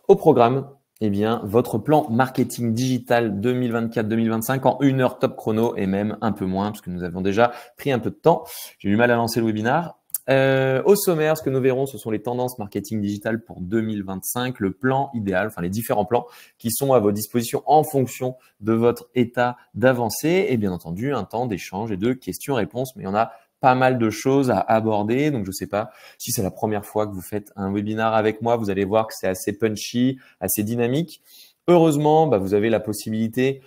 Au programme, eh bien, votre plan marketing digital 2024-2025 en 1 heure top chrono et même un peu moins parce que nous avons déjà pris un peu de temps. J'ai eu mal à lancer le webinaire. Au sommaire, ce que nous verrons, ce sont les tendances marketing digital pour 2025, le plan idéal, enfin les différents plans qui sont à votre disposition en fonction de votre état d'avancée et bien entendu un temps d'échange et de questions-réponses. Mais il y en a pas mal de choses à aborder. Donc, je ne sais pas si c'est la première fois que vous faites un webinaire avec moi, vous allez voir que c'est assez punchy, assez dynamique. Heureusement, vous avez la possibilité,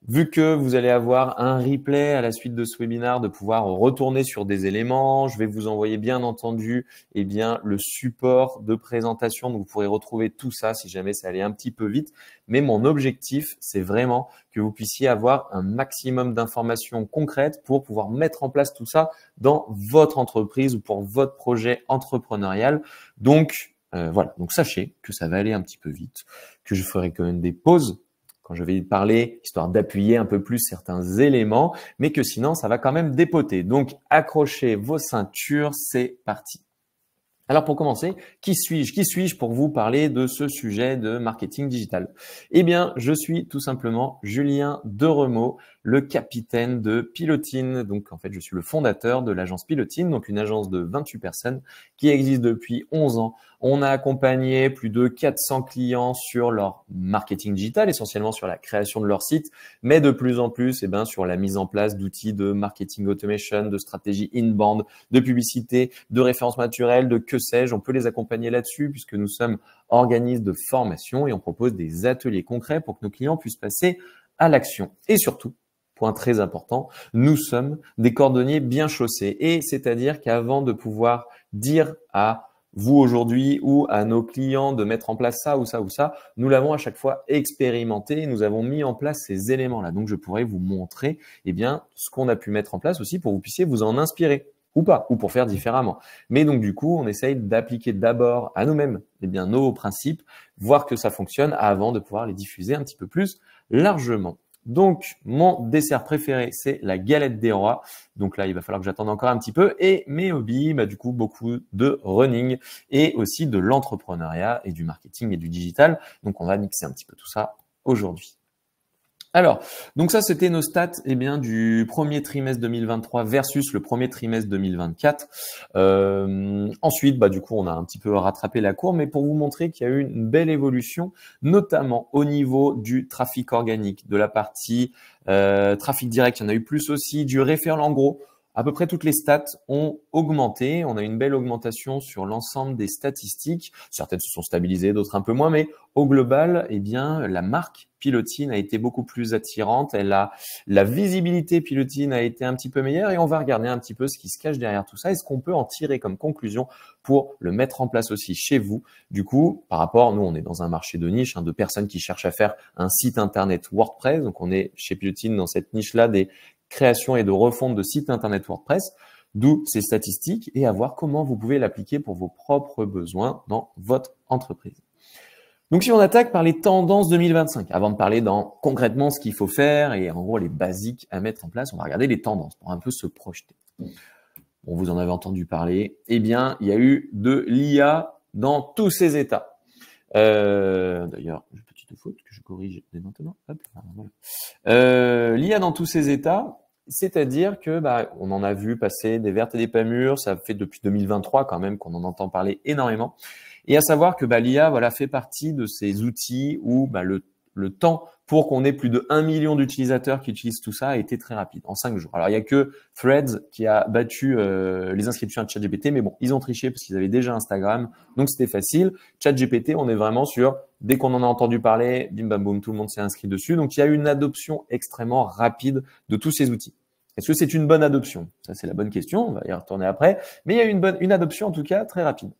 vu que vous allez avoir un replay à la suite de ce webinaire, de pouvoir retourner sur des éléments. Je vais vous envoyer bien entendu le support de présentation. Donc, vous pourrez retrouver tout ça si jamais ça allait un petit peu vite. Mais mon objectif, c'est vraiment que vous puissiez avoir un maximum d'informations concrètes pour pouvoir mettre en place tout ça dans votre entreprise ou pour votre projet entrepreneurial. Donc, voilà. Donc, sachez que ça va aller un petit peu vite, que je ferai quand même des pauses quand je vais parler, histoire d'appuyer un peu plus certains éléments, mais que sinon, ça va quand même dépoter. Donc, accrochez vos ceintures, c'est parti. Alors pour commencer, qui suis-je? Qui suis-je pour vous parler de ce sujet de marketing digital? Eh bien, je suis tout simplement Julien Deremaux, le capitaine de Pilotine. Donc en fait, je suis le fondateur de l'agence Pilotine, donc une agence de 28 personnes qui existe depuis 11 ans. On a accompagné plus de 400 clients sur leur marketing digital, essentiellement sur la création de leur site, mais de plus en plus sur la mise en place d'outils de marketing automation, de stratégie inbound, de publicité, de références naturelles, de que sais-je. On peut les accompagner là-dessus puisque nous sommes organismes de formation et on propose des ateliers concrets pour que nos clients puissent passer à l'action. Et surtout, point très important, nous sommes des cordonniers bien chaussés. Et c'est-à-dire qu'avant de pouvoir dire à vous aujourd'hui ou à nos clients de mettre en place ça ou ça ou ça, nous l'avons à chaque fois expérimenté et nous avons mis en place ces éléments-là. Donc, je pourrais vous montrer ce qu'on a pu mettre en place aussi pour que vous puissiez vous en inspirer ou pas, ou pour faire différemment. Mais donc, du coup, on essaye d'appliquer d'abord à nous-mêmes nos principes, voir que ça fonctionne avant de pouvoir les diffuser un petit peu plus largement. Donc, mon dessert préféré, c'est la galette des rois. Donc là, il va falloir que j'attende encore un petit peu. Et mes hobbies, du coup, beaucoup de running et aussi de l'entrepreneuriat et du marketing et du digital. Donc, on va mixer un petit peu tout ça aujourd'hui. Alors, donc ça, c'était nos stats du premier trimestre 2023 versus le premier trimestre 2024. Ensuite, du coup, on a un petit peu rattrapé la courbe, mais pour vous montrer qu'il y a eu une belle évolution, notamment au niveau du trafic organique, de la partie trafic direct, il y en a eu plus aussi, du référent en gros. À peu près toutes les stats ont augmenté. On a une belle augmentation sur l'ensemble des statistiques. Certaines se sont stabilisées, d'autres un peu moins, mais au global, la marque Pilotine a été beaucoup plus attirante. La visibilité Pilotine a été un petit peu meilleure et on va regarder un petit peu ce qui se cache derrière tout ça et ce qu'on peut en tirer comme conclusion pour le mettre en place aussi chez vous. Du coup, par rapport, nous, on est dans un marché de niche, de personnes qui cherchent à faire un site internet WordPress. Donc, on est chez Pilotine dans cette niche-là des création et de refonte de sites internet WordPress, d'où ces statistiques et à voir comment vous pouvez l'appliquer pour vos propres besoins dans votre entreprise. Donc, si on attaque par les tendances 2025, avant de parler dans concrètement ce qu'il faut faire et en gros les basiques à mettre en place, on va regarder les tendances pour un peu se projeter. Bon, vous en avez entendu parler. Il y a eu de l'IA dans tous ses états. D'ailleurs, une petite faute que je corrige dès maintenant. Hop, voilà. L'IA dans tous ses états, c'est-à-dire que on en a vu passer des vertes et des pas mûres. Ça fait depuis 2023 quand même qu'on en entend parler énormément. Et à savoir que l'IA fait partie de ces outils où le temps pour qu'on ait plus de 1 million d'utilisateurs qui utilisent tout ça a été très rapide, en 5 jours. Alors, il n'y a que Threads qui a battu les inscriptions à ChatGPT, mais bon, ils ont triché parce qu'ils avaient déjà Instagram, donc c'était facile. ChatGPT, on est vraiment sur, dès qu'on en a entendu parler, bim bam boum, tout le monde s'est inscrit dessus. Donc, il y a eu une adoption extrêmement rapide de tous ces outils. Est-ce que c'est une bonne adoption? Ça, c'est la bonne question, on va y retourner après. Mais il y a eu une adoption, en tout cas, très rapide.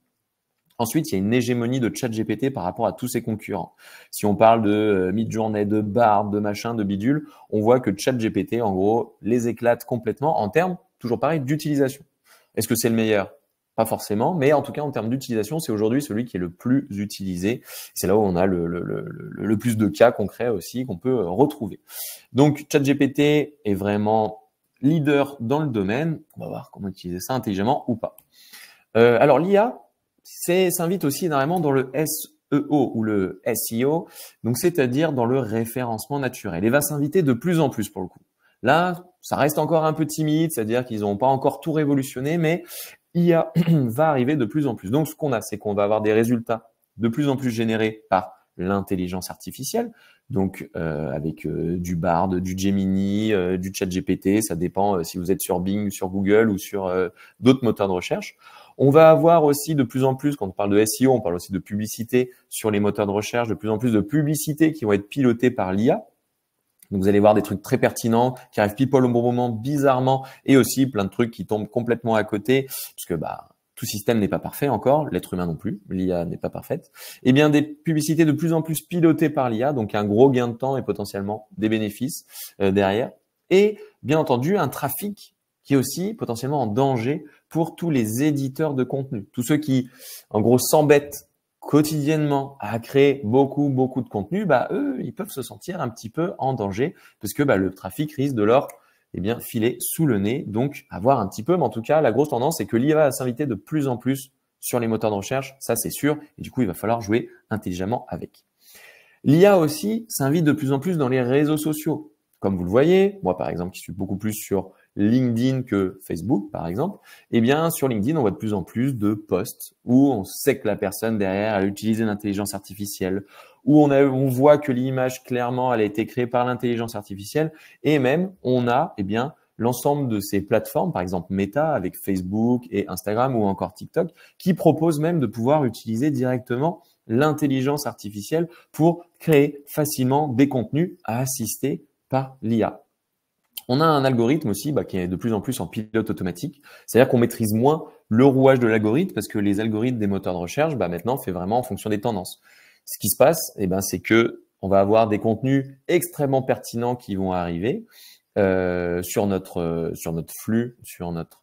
Ensuite, il y a une hégémonie de ChatGPT par rapport à tous ses concurrents. Si on parle de Midjourney, de Bard, de machin, de bidule, on voit que ChatGPT, en gros, les éclate complètement en termes, toujours pareil, d'utilisation. Est-ce que c'est le meilleur? Pas forcément, mais en tout cas, en termes d'utilisation, c'est aujourd'hui celui qui est le plus utilisé. C'est là où on a le plus de cas concrets aussi qu'on peut retrouver. Donc, ChatGPT est vraiment leader dans le domaine. On va voir comment utiliser ça intelligemment ou pas. Alors, l'IA s'invite aussi énormément dans le SEO ou le SEO, donc c'est-à-dire dans le référencement naturel, et va s'inviter de plus en plus pour le coup. Là, ça reste encore un peu timide, c'est-à-dire qu'ils n'ont pas encore tout révolutionné, mais IA va arriver de plus en plus. Donc, ce qu'on a, c'est qu'on va avoir des résultats de plus en plus générés par l'intelligence artificielle, donc avec du Bard, du Gemini, du ChatGPT, ça dépend si vous êtes sur Bing, sur Google ou sur d'autres moteurs de recherche. On va avoir aussi de plus en plus, quand on parle de SEO, on parle aussi de publicité sur les moteurs de recherche, de plus en plus de publicités qui vont être pilotées par l'IA. Donc, vous allez voir des trucs très pertinents qui arrivent pile poil au bon moment, bizarrement, et aussi plein de trucs qui tombent complètement à côté, parce que tout système n'est pas parfait encore, l'être humain non plus, l'IA n'est pas parfaite. Eh bien, des publicités de plus en plus pilotées par l'IA, donc un gros gain de temps et potentiellement des bénéfices derrière. Et bien entendu, un trafic qui est aussi potentiellement en danger pour tous les éditeurs de contenu, tous ceux qui, en gros, s'embêtent quotidiennement à créer beaucoup de contenu, eux, ils peuvent se sentir un petit peu en danger parce que le trafic risque de leur filer sous le nez, donc à voir un petit peu. Mais en tout cas, la grosse tendance, c'est que l'IA va s'inviter de plus en plus sur les moteurs de recherche, ça c'est sûr, et du coup, il va falloir jouer intelligemment avec. L'IA aussi s'invite de plus en plus dans les réseaux sociaux. Comme vous le voyez, moi par exemple, qui suis beaucoup plus sur LinkedIn que Facebook, par exemple, eh bien, sur LinkedIn, on voit de plus en plus de posts où on sait que la personne derrière, elle a utilisé l'intelligence artificielle, où on voit que l'image, clairement, elle a été créée par l'intelligence artificielle, et même, on a, l'ensemble de ces plateformes, par exemple Meta avec Facebook et Instagram ou encore TikTok, qui proposent même de pouvoir utiliser directement l'intelligence artificielle pour créer facilement des contenus à assister par l'IA. On a un algorithme aussi qui est de plus en plus en pilote automatique. C'est-à-dire qu'on maîtrise moins le rouage de l'algorithme parce que les algorithmes des moteurs de recherche, maintenant, fait vraiment en fonction des tendances. Ce qui se passe, c'est que on va avoir des contenus extrêmement pertinents qui vont arriver sur notre flux, sur notre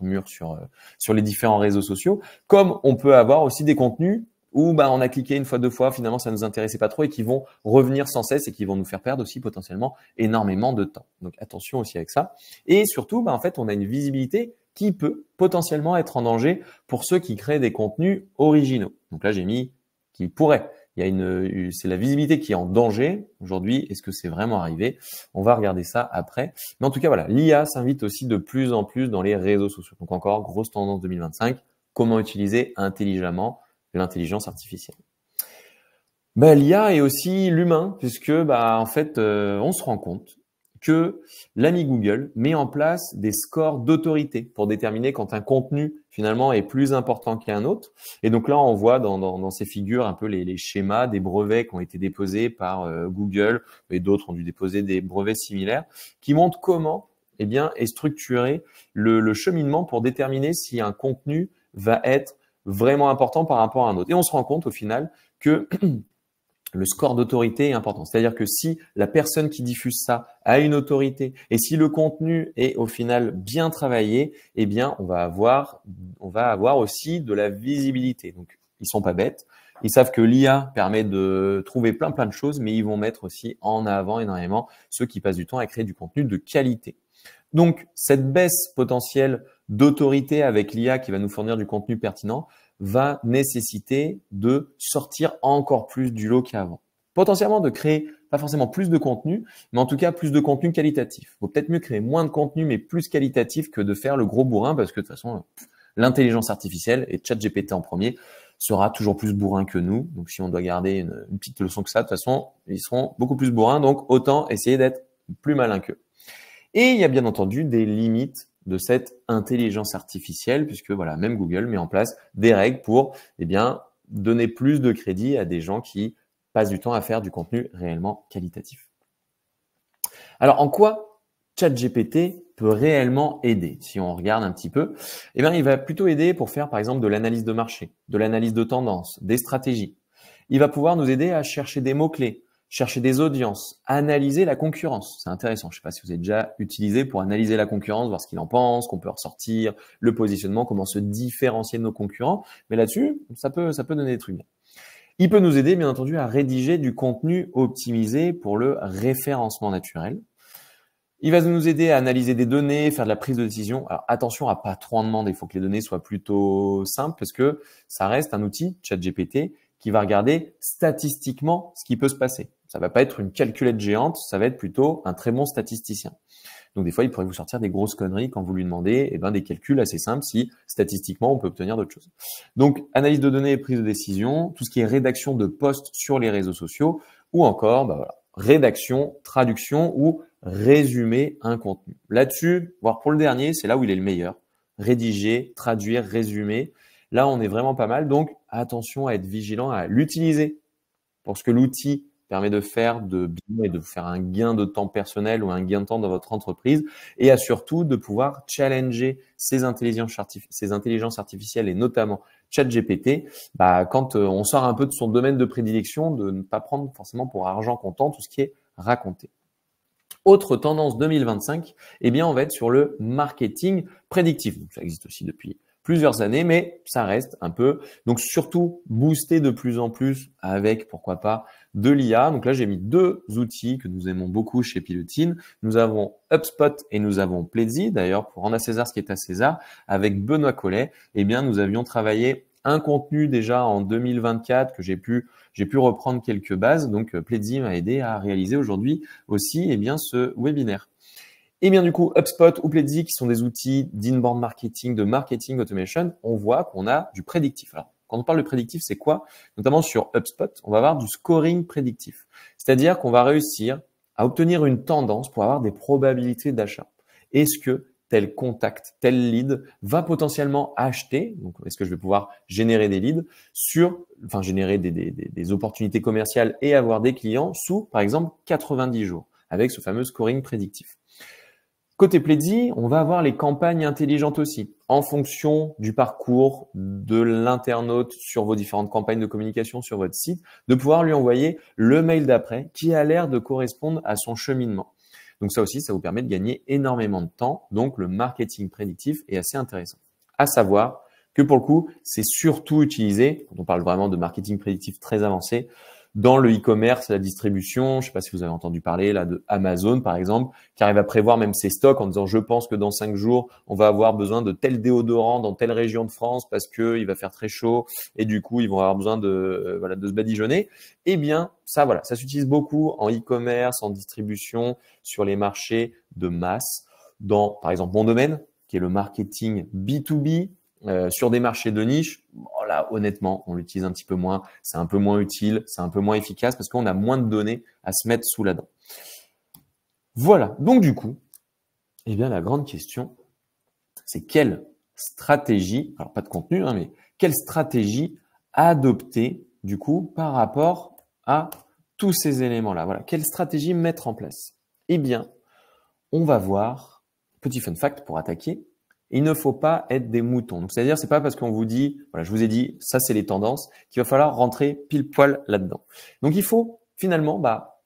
mur, sur les différents réseaux sociaux. Comme on peut avoir aussi des contenus où on a cliqué une fois, deux fois, finalement ça nous intéressait pas trop et qui vont revenir sans cesse et qui vont nous faire perdre aussi potentiellement énormément de temps. Donc attention aussi avec ça. Et surtout, en fait, on a une visibilité qui peut potentiellement être en danger pour ceux qui créent des contenus originaux. Donc là, j'ai mis qui pourrait. C'est la visibilité qui est en danger aujourd'hui. Est-ce que c'est vraiment arrivé? On va regarder ça après. Mais en tout cas, voilà, l'IA s'invite aussi de plus en plus dans les réseaux sociaux. Donc encore, grosse tendance 2025. Comment utiliser intelligemment l'intelligence artificielle. L'IA est aussi l'humain, puisque en fait, on se rend compte que l'ami Google met en place des scores d'autorité pour déterminer quand un contenu finalement est plus important qu'un autre. Et donc là, on voit dans ces figures un peu les schémas des brevets qui ont été déposés par Google et d'autres ont dû déposer des brevets similaires qui montrent comment est structuré le cheminement pour déterminer si un contenu va être vraiment important par rapport à un autre. Et on se rend compte au final que le score d'autorité est important. C'est-à-dire que si la personne qui diffuse ça a une autorité et si le contenu est au final bien travaillé, on va avoir aussi de la visibilité. Donc, ils sont pas bêtes. Ils savent que l'IA permet de trouver plein de choses, mais ils vont mettre aussi en avant énormément ceux qui passent du temps à créer du contenu de qualité. Donc, cette baisse potentielle d'autorité avec l'IA qui va nous fournir du contenu pertinent va nécessiter de sortir encore plus du lot qu'avant. Potentiellement de créer, pas forcément plus de contenu, mais en tout cas plus de contenu qualitatif. Il vaut peut-être mieux créer moins de contenu, mais plus qualitatif que de faire le gros bourrin, parce que de toute façon, l'intelligence artificielle, et ChatGPT en premier, sera toujours plus bourrin que nous. Donc, si on doit garder une petite leçon que ça, de toute façon, ils seront beaucoup plus bourrins. Donc, autant essayer d'être plus malin qu'eux. Et il y a bien entendu des limites de cette intelligence artificielle, puisque même Google met en place des règles pour donner plus de crédit à des gens qui passent du temps à faire du contenu réellement qualitatif. Alors, en quoi ChatGPT peut réellement aider? Si on regarde un petit peu, il va plutôt aider pour faire par exemple de l'analyse de marché, de l'analyse de tendance, des stratégies. Il va pouvoir nous aider à chercher des mots-clés, chercher des audiences, analyser la concurrence. C'est intéressant. Je ne sais pas si vous avez déjà utilisé pour analyser la concurrence, voir ce qu'il en pense, qu'on peut ressortir, le positionnement, comment se différencier de nos concurrents. Mais là-dessus, ça peut donner des trucs bien. Il peut nous aider, bien entendu, à rédiger du contenu optimisé pour le référencement naturel. Il va nous aider à analyser des données, faire de la prise de décision. Alors, attention à pas trop en demander. Il faut que les données soient plutôt simples parce que ça reste un outil, ChatGPT, qui va regarder statistiquement ce qui peut se passer. Ça va pas être une calculette géante, ça va être plutôt un très bon statisticien. Donc, des fois, il pourrait vous sortir des grosses conneries quand vous lui demandez des calculs assez simples si, statistiquement, on peut obtenir d'autres choses. Donc, analyse de données et prise de décision, tout ce qui est rédaction de posts sur les réseaux sociaux ou encore, rédaction, traduction ou résumer un contenu. Là-dessus, voire pour le dernier, c'est là où il est le meilleur. Rédiger, traduire, résumer. Là, on est vraiment pas mal. Donc, attention à être vigilant, à l'utiliser pour ce que l'outil permet de faire de bien et de faire un gain de temps personnel ou un gain de temps dans votre entreprise et à surtout de pouvoir challenger ces intelligences artificielles et notamment ChatGPT quand on sort un peu de son domaine de prédilection, de ne pas prendre forcément pour argent comptant tout ce qui est raconté. Autre tendance 2025, on va être sur le marketing prédictif. Donc, ça existe aussi depuis plusieurs années, mais ça reste un peu. Donc, surtout, booster de plus en plus avec, pourquoi pas, de l'IA. Donc là, j'ai mis deux outils que nous aimons beaucoup chez Pilotine. Nous avons HubSpot et nous avons Pledzi. D'ailleurs, pour rendre à César ce qui est à César, avec Benoît Collet, nous avions travaillé un contenu déjà en 2024 que j'ai pu reprendre quelques bases. Donc, Pledzi m'a aidé à réaliser aujourd'hui aussi, ce webinaire. Du coup, HubSpot ou Pledzi, qui sont des outils d'inbound marketing, de marketing automation, on voit qu'on a du prédictif. Alors, quand on parle de prédictif, c'est quoi? Notamment sur HubSpot, on va avoir du scoring prédictif. C'est-à-dire qu'on va réussir à obtenir une tendance pour avoir des probabilités d'achat. Est-ce que tel contact, tel lead va potentiellement acheter? Donc, est-ce que je vais pouvoir générer des leads générer des opportunités commerciales et avoir des clients sous, par exemple, 90 jours avec ce fameux scoring prédictif. Côté Pledzi, on va avoir les campagnes intelligentes aussi, en fonction du parcours de l'internaute sur vos différentes campagnes de communication sur votre site, de pouvoir lui envoyer le mail d'après qui a l'air de correspondre à son cheminement. Donc ça aussi, ça vous permet de gagner énormément de temps. Donc le marketing prédictif est assez intéressant. À savoir que pour le coup, c'est surtout utilisé, quand on parle vraiment de marketing prédictif très avancé, dans le e-commerce, la distribution. Je ne sais pas si vous avez entendu parler là de Amazon, par exemple, qui arrive à prévoir même ses stocks en disant « je pense que dans 5 jours, on va avoir besoin de tel déodorant dans telle région de France parce que il va faire très chaud et du coup, ils vont avoir besoin de se badigeonner ». Ça s'utilise beaucoup en e-commerce, en distribution, sur les marchés de masse, dans, par exemple, mon domaine, qui est le marketing B2B, sur des marchés de niche, là, honnêtement, on l'utilise un petit peu moins. C'est un peu moins utile, c'est un peu moins efficace parce qu'on a moins de données à se mettre sous la dent. Voilà. Donc, du coup, la grande question, c'est quelle stratégie, alors pas de contenu, mais quelle stratégie adopter, du coup, par rapport à tous ces éléments-là. Voilà. Quelle stratégie mettre en place? On va voir, petit fun fact pour attaquer, il ne faut pas être des moutons. Donc, c'est-à-dire, c'est pas parce qu'on vous dit, je vous ai dit, ça, c'est les tendances, qu'il va falloir rentrer pile poil là-dedans. Donc, il faut finalement,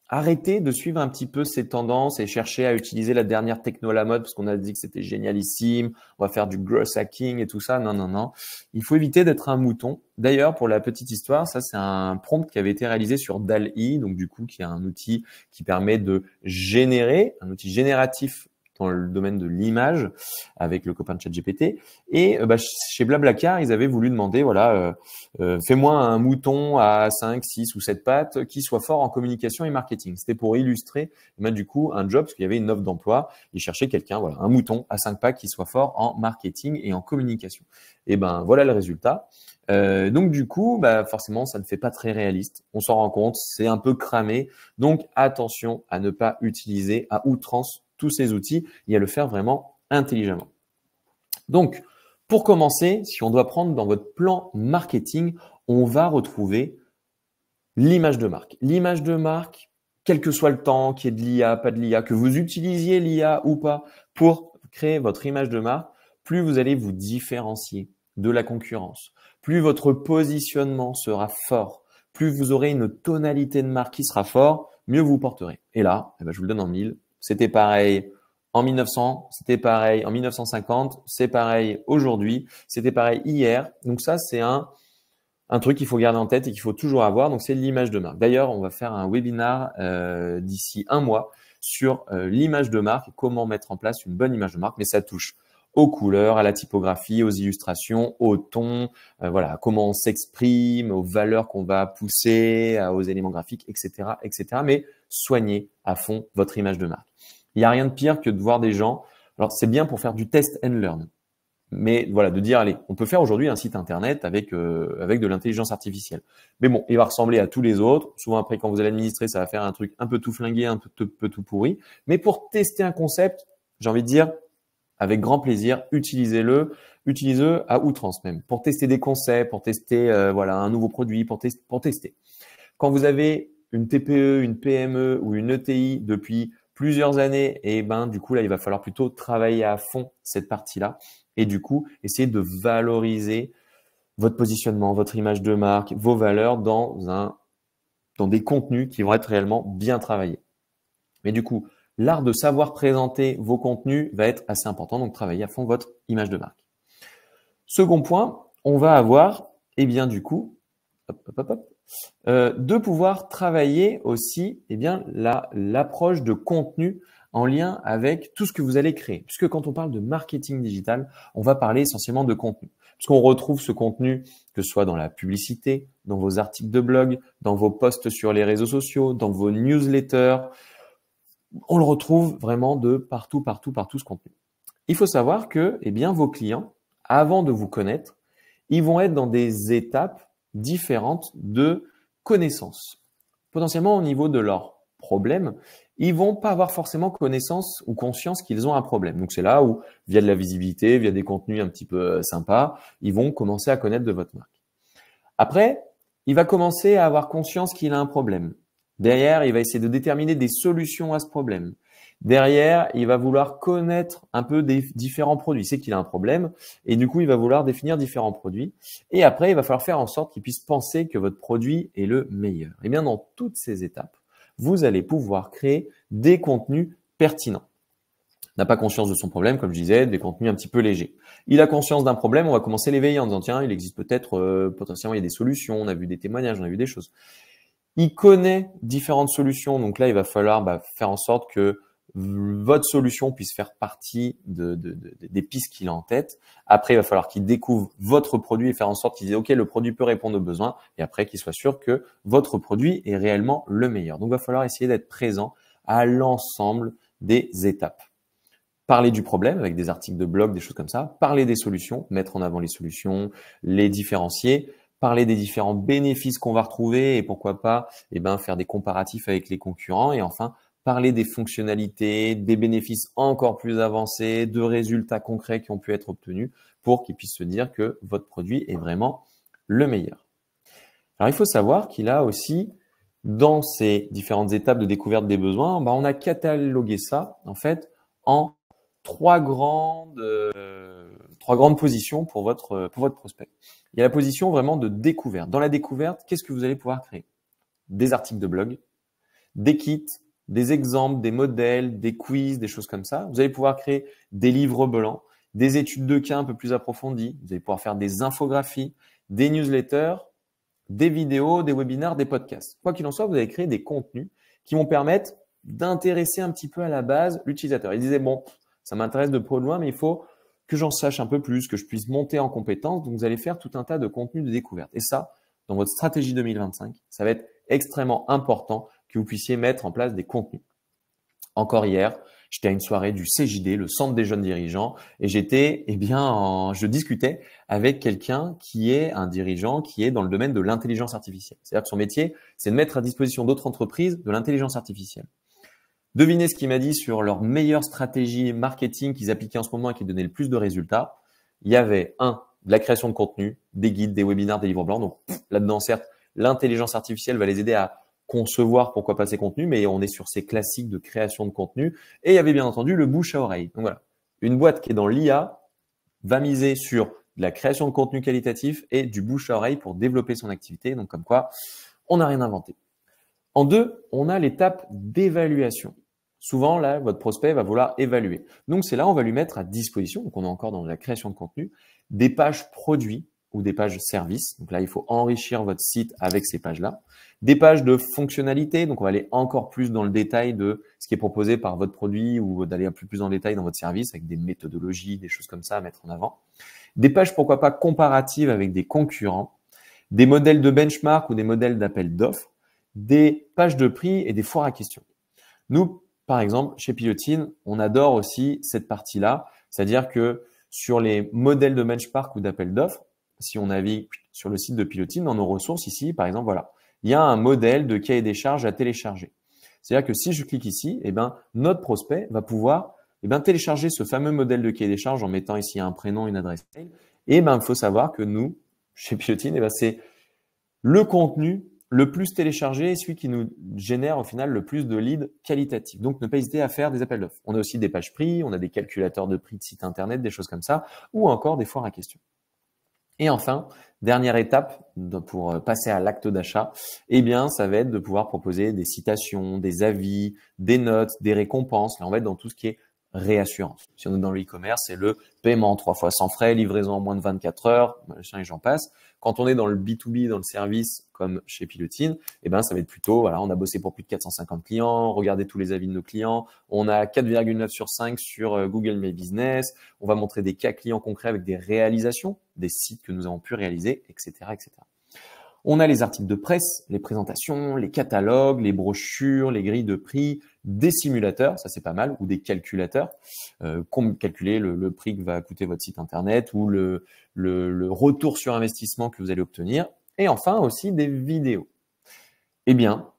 arrêter de suivre un petit peu ces tendances et chercher à utiliser la dernière techno à la mode parce qu'on a dit que c'était génialissime, on va faire du growth hacking et tout ça. Non, non, non. Il faut éviter d'être un mouton. D'ailleurs, pour la petite histoire, ça, c'est un prompt qui avait été réalisé sur DALL-E, donc du coup, qui est un outil qui permet de générer, un outil génératif dans le domaine de l'image avec le copain de ChatGPT. Et chez Blablacar, ils avaient voulu demander, fais-moi un mouton à 5, 6 ou 7 pattes qui soit fort en communication et marketing. C'était pour illustrer du coup un job, parce qu'il y avait une offre d'emploi. Ils cherchaient quelqu'un, un mouton à 5 pattes qui soit fort en marketing et en communication. Et voilà le résultat. Donc du coup, forcément, ça ne fait pas très réaliste. On s'en rend compte, c'est un peu cramé. Donc attention à ne pas utiliser à outrance tous ces outils et à le faire vraiment intelligemment. Donc, pour commencer, si on doit prendre dans votre plan marketing, on va retrouver l'image de marque. L'image de marque, quel que soit le temps, qu'il y ait de l'IA, pas de l'IA, que vous utilisiez l'IA ou pas pour créer votre image de marque, plus vous allez vous différencier de la concurrence, plus votre positionnement sera fort, plus vous aurez une tonalité de marque qui sera fort, mieux vous porterez. Et là, je vous le donne en 1000. C'était pareil en 1900, c'était pareil en 1950, c'est pareil aujourd'hui, c'était pareil hier. Donc ça, c'est un truc qu'il faut garder en tête et qu'il faut toujours avoir. Donc, c'est l'image de marque. D'ailleurs, on va faire un webinar d'ici un mois sur l'image de marque et comment mettre en place une bonne image de marque. Mais ça touche aux couleurs, à la typographie, aux illustrations, au ton, voilà, à comment on s'exprime, aux valeurs qu'on va pousser, aux éléments graphiques, etc., etc. Mais soignez à fond votre image de marque. Il n'y a rien de pire que de voir des gens. Alors, c'est bien pour faire du test and learn. Mais voilà, de dire, allez, on peut faire aujourd'hui un site internet avec de l'intelligence artificielle. Mais bon, il va ressembler à tous les autres. Souvent après, quand vous allez administrer, ça va faire un truc un peu tout flingué, un peu tout pourri. Mais pour tester un concept, j'ai envie de dire, avec grand plaisir, utilisez-le à outrance même. Pour tester des concepts, pour tester voilà un nouveau produit, pour tester. Quand vous avez une TPE, une PME ou une ETI depuis plusieurs années, et ben du coup là, il va falloir plutôt travailler à fond cette partie-là. Et du coup, essayer de valoriser votre positionnement, votre image de marque, vos valeurs dans des contenus qui vont être réellement bien travaillés. Mais du coup, l'art de savoir présenter vos contenus va être assez important, donc travaillez à fond votre image de marque. Second point, on va avoir, eh bien du coup, de pouvoir travailler aussi l'approche de contenu en lien avec tout ce que vous allez créer. Puisque quand on parle de marketing digital, on va parler essentiellement de contenu. Puisqu'on retrouve ce contenu, que ce soit dans la publicité, dans vos articles de blog, dans vos posts sur les réseaux sociaux, dans vos newsletters. On le retrouve vraiment de partout ce contenu. Il faut savoir que, eh bien, vos clients, avant de vous connaître, ils vont être dans des étapes différentes de connaissance. Potentiellement au niveau de leurs problèmes, ils vont pas avoir forcément connaissance ou conscience qu'ils ont un problème. Donc c'est là où, via de la visibilité, via des contenus un petit peu sympas, ils vont commencer à connaître de votre marque. Après, il va commencer à avoir conscience qu'il a un problème. Derrière, il va essayer de déterminer des solutions à ce problème. Derrière, il va vouloir connaître un peu des différents produits. Il sait qu'il a un problème et du coup, il va vouloir définir différents produits. Et après, il va falloir faire en sorte qu'il puisse penser que votre produit est le meilleur. Et bien, dans toutes ces étapes, vous allez pouvoir créer des contenus pertinents. Il n'a pas conscience de son problème, comme je disais, des contenus un petit peu légers. Il a conscience d'un problème, on va commencer à l'éveiller en disant, tiens, il existe peut-être, potentiellement, il y a des solutions, on a vu des témoignages, on a vu des choses. Il connaît différentes solutions, donc là, il va falloir faire en sorte que votre solution puisse faire partie des pistes qu'il a en tête. Après, il va falloir qu'il découvre votre produit et faire en sorte qu'il dise, OK, le produit peut répondre aux besoins. Et après, qu'il soit sûr que votre produit est réellement le meilleur. Donc, il va falloir essayer d'être présent à l'ensemble des étapes. Parler du problème avec des articles de blog, des choses comme ça. Parler des solutions, mettre en avant les solutions, les différencier. Parler des différents bénéfices qu'on va retrouver et pourquoi pas faire des comparatifs avec les concurrents. Et enfin, parler des fonctionnalités, des bénéfices encore plus avancés, de résultats concrets qui ont pu être obtenus pour qu'ils puissent se dire que votre produit est vraiment le meilleur. Alors, il faut savoir qu'il a aussi, dans ces différentes étapes de découverte des besoins, on a catalogué ça en fait en trois grandes positions pour votre prospect. Il y a la position vraiment de découverte. Dans la découverte, qu'est-ce que vous allez pouvoir créer? Des articles de blog, des kits, des exemples, des modèles, des quiz, des choses comme ça. Vous allez pouvoir créer des livres blancs, des études de cas un peu plus approfondies. Vous allez pouvoir faire des infographies, des newsletters, des vidéos, des webinaires, des podcasts. Quoi qu'il en soit, vous allez créer des contenus qui vont permettre d'intéresser un petit peu à la base l'utilisateur. Il disait, bon, ça m'intéresse de pro de loin, mais il faut que j'en sache un peu plus, que je puisse monter en compétence. Donc, vous allez faire tout un tas de contenus de découverte. Et ça, dans votre stratégie 2025, ça va être extrêmement important que vous puissiez mettre en place des contenus. Encore hier, j'étais à une soirée du CJD, le Centre des jeunes dirigeants, et je discutais avec quelqu'un qui est un dirigeant qui est dans le domaine de l'intelligence artificielle. C'est-à-dire que son métier, c'est de mettre à disposition d'autres entreprises de l'intelligence artificielle. Devinez ce qu'il m'a dit sur leur meilleure stratégie marketing qu'ils appliquaient en ce moment et qui donnait le plus de résultats. Il y avait de la création de contenu, des guides, des webinaires, des livres blancs. Donc là-dedans, certes, l'intelligence artificielle va les aider à concevoir pourquoi pas ces contenus, mais on est sur ces classiques de création de contenu. Et il y avait bien entendu le bouche à oreille. Donc voilà, une boîte qui est dans l'IA va miser sur de la création de contenu qualitatif et du bouche à oreille pour développer son activité. Donc comme quoi, on n'a rien inventé. En deux, on a l'étape d'évaluation. Souvent, là, votre prospect va vouloir évaluer. Donc, c'est là, on va lui mettre à disposition, donc on est encore dans la création de contenu, des pages produits ou des pages services. Donc là, il faut enrichir votre site avec ces pages-là. Des pages de fonctionnalité. Donc, on va aller encore plus dans le détail de ce qui est proposé par votre produit ou d'aller un peu plus dans le détail dans votre service avec des méthodologies, des choses comme ça à mettre en avant. Des pages, pourquoi pas, comparatives avec des concurrents. Des modèles de benchmark ou des modèles d'appel d'offres. Des pages de prix et des foires à questions. Nous, par exemple, chez Pilotine, on adore aussi cette partie-là. C'est-à-dire que sur les modèles de benchmark ou d'appel d'offres, si on navigue sur le site de Pilotine, dans nos ressources ici, par exemple, voilà, il y a un modèle de cahier des charges à télécharger. C'est-à-dire que si je clique ici, eh ben, notre prospect va pouvoir télécharger ce fameux modèle de cahier des charges en mettant ici un prénom, une adresse mail. Et il faut savoir que nous, chez Pilotine, c'est le contenu le plus téléchargé et celui qui nous génère au final le plus de leads qualitatifs. Donc, ne pas hésiter à faire des appels d'offres. On a aussi des pages prix, on a des calculateurs de prix de site internet, des choses comme ça, ou encore des foires à questions. Et enfin, dernière étape pour passer à l'acte d'achat, ça va être de pouvoir proposer des citations, des avis, des notes, des récompenses. Là, on va être dans tout ce qui est réassurance. Si on est dans le e-commerce, c'est le paiement 3 fois sans frais, livraison en moins de 24 heures, machin et j'en passe. Quand on est dans le B2B, dans le service, comme chez Pilotine, ça va être plutôt, voilà, on a bossé pour plus de 450 clients, regardez tous les avis de nos clients, on a 4,9 sur 5 sur Google My Business, on va montrer des cas clients concrets avec des réalisations, des sites que nous avons pu réaliser, etc., etc. On a les articles de presse, les présentations, les catalogues, les brochures, les grilles de prix, des simulateurs, ça c'est pas mal, ou des calculateurs, calculer le prix que va coûter votre site internet ou le retour sur investissement que vous allez obtenir. Et enfin aussi des vidéos. Et là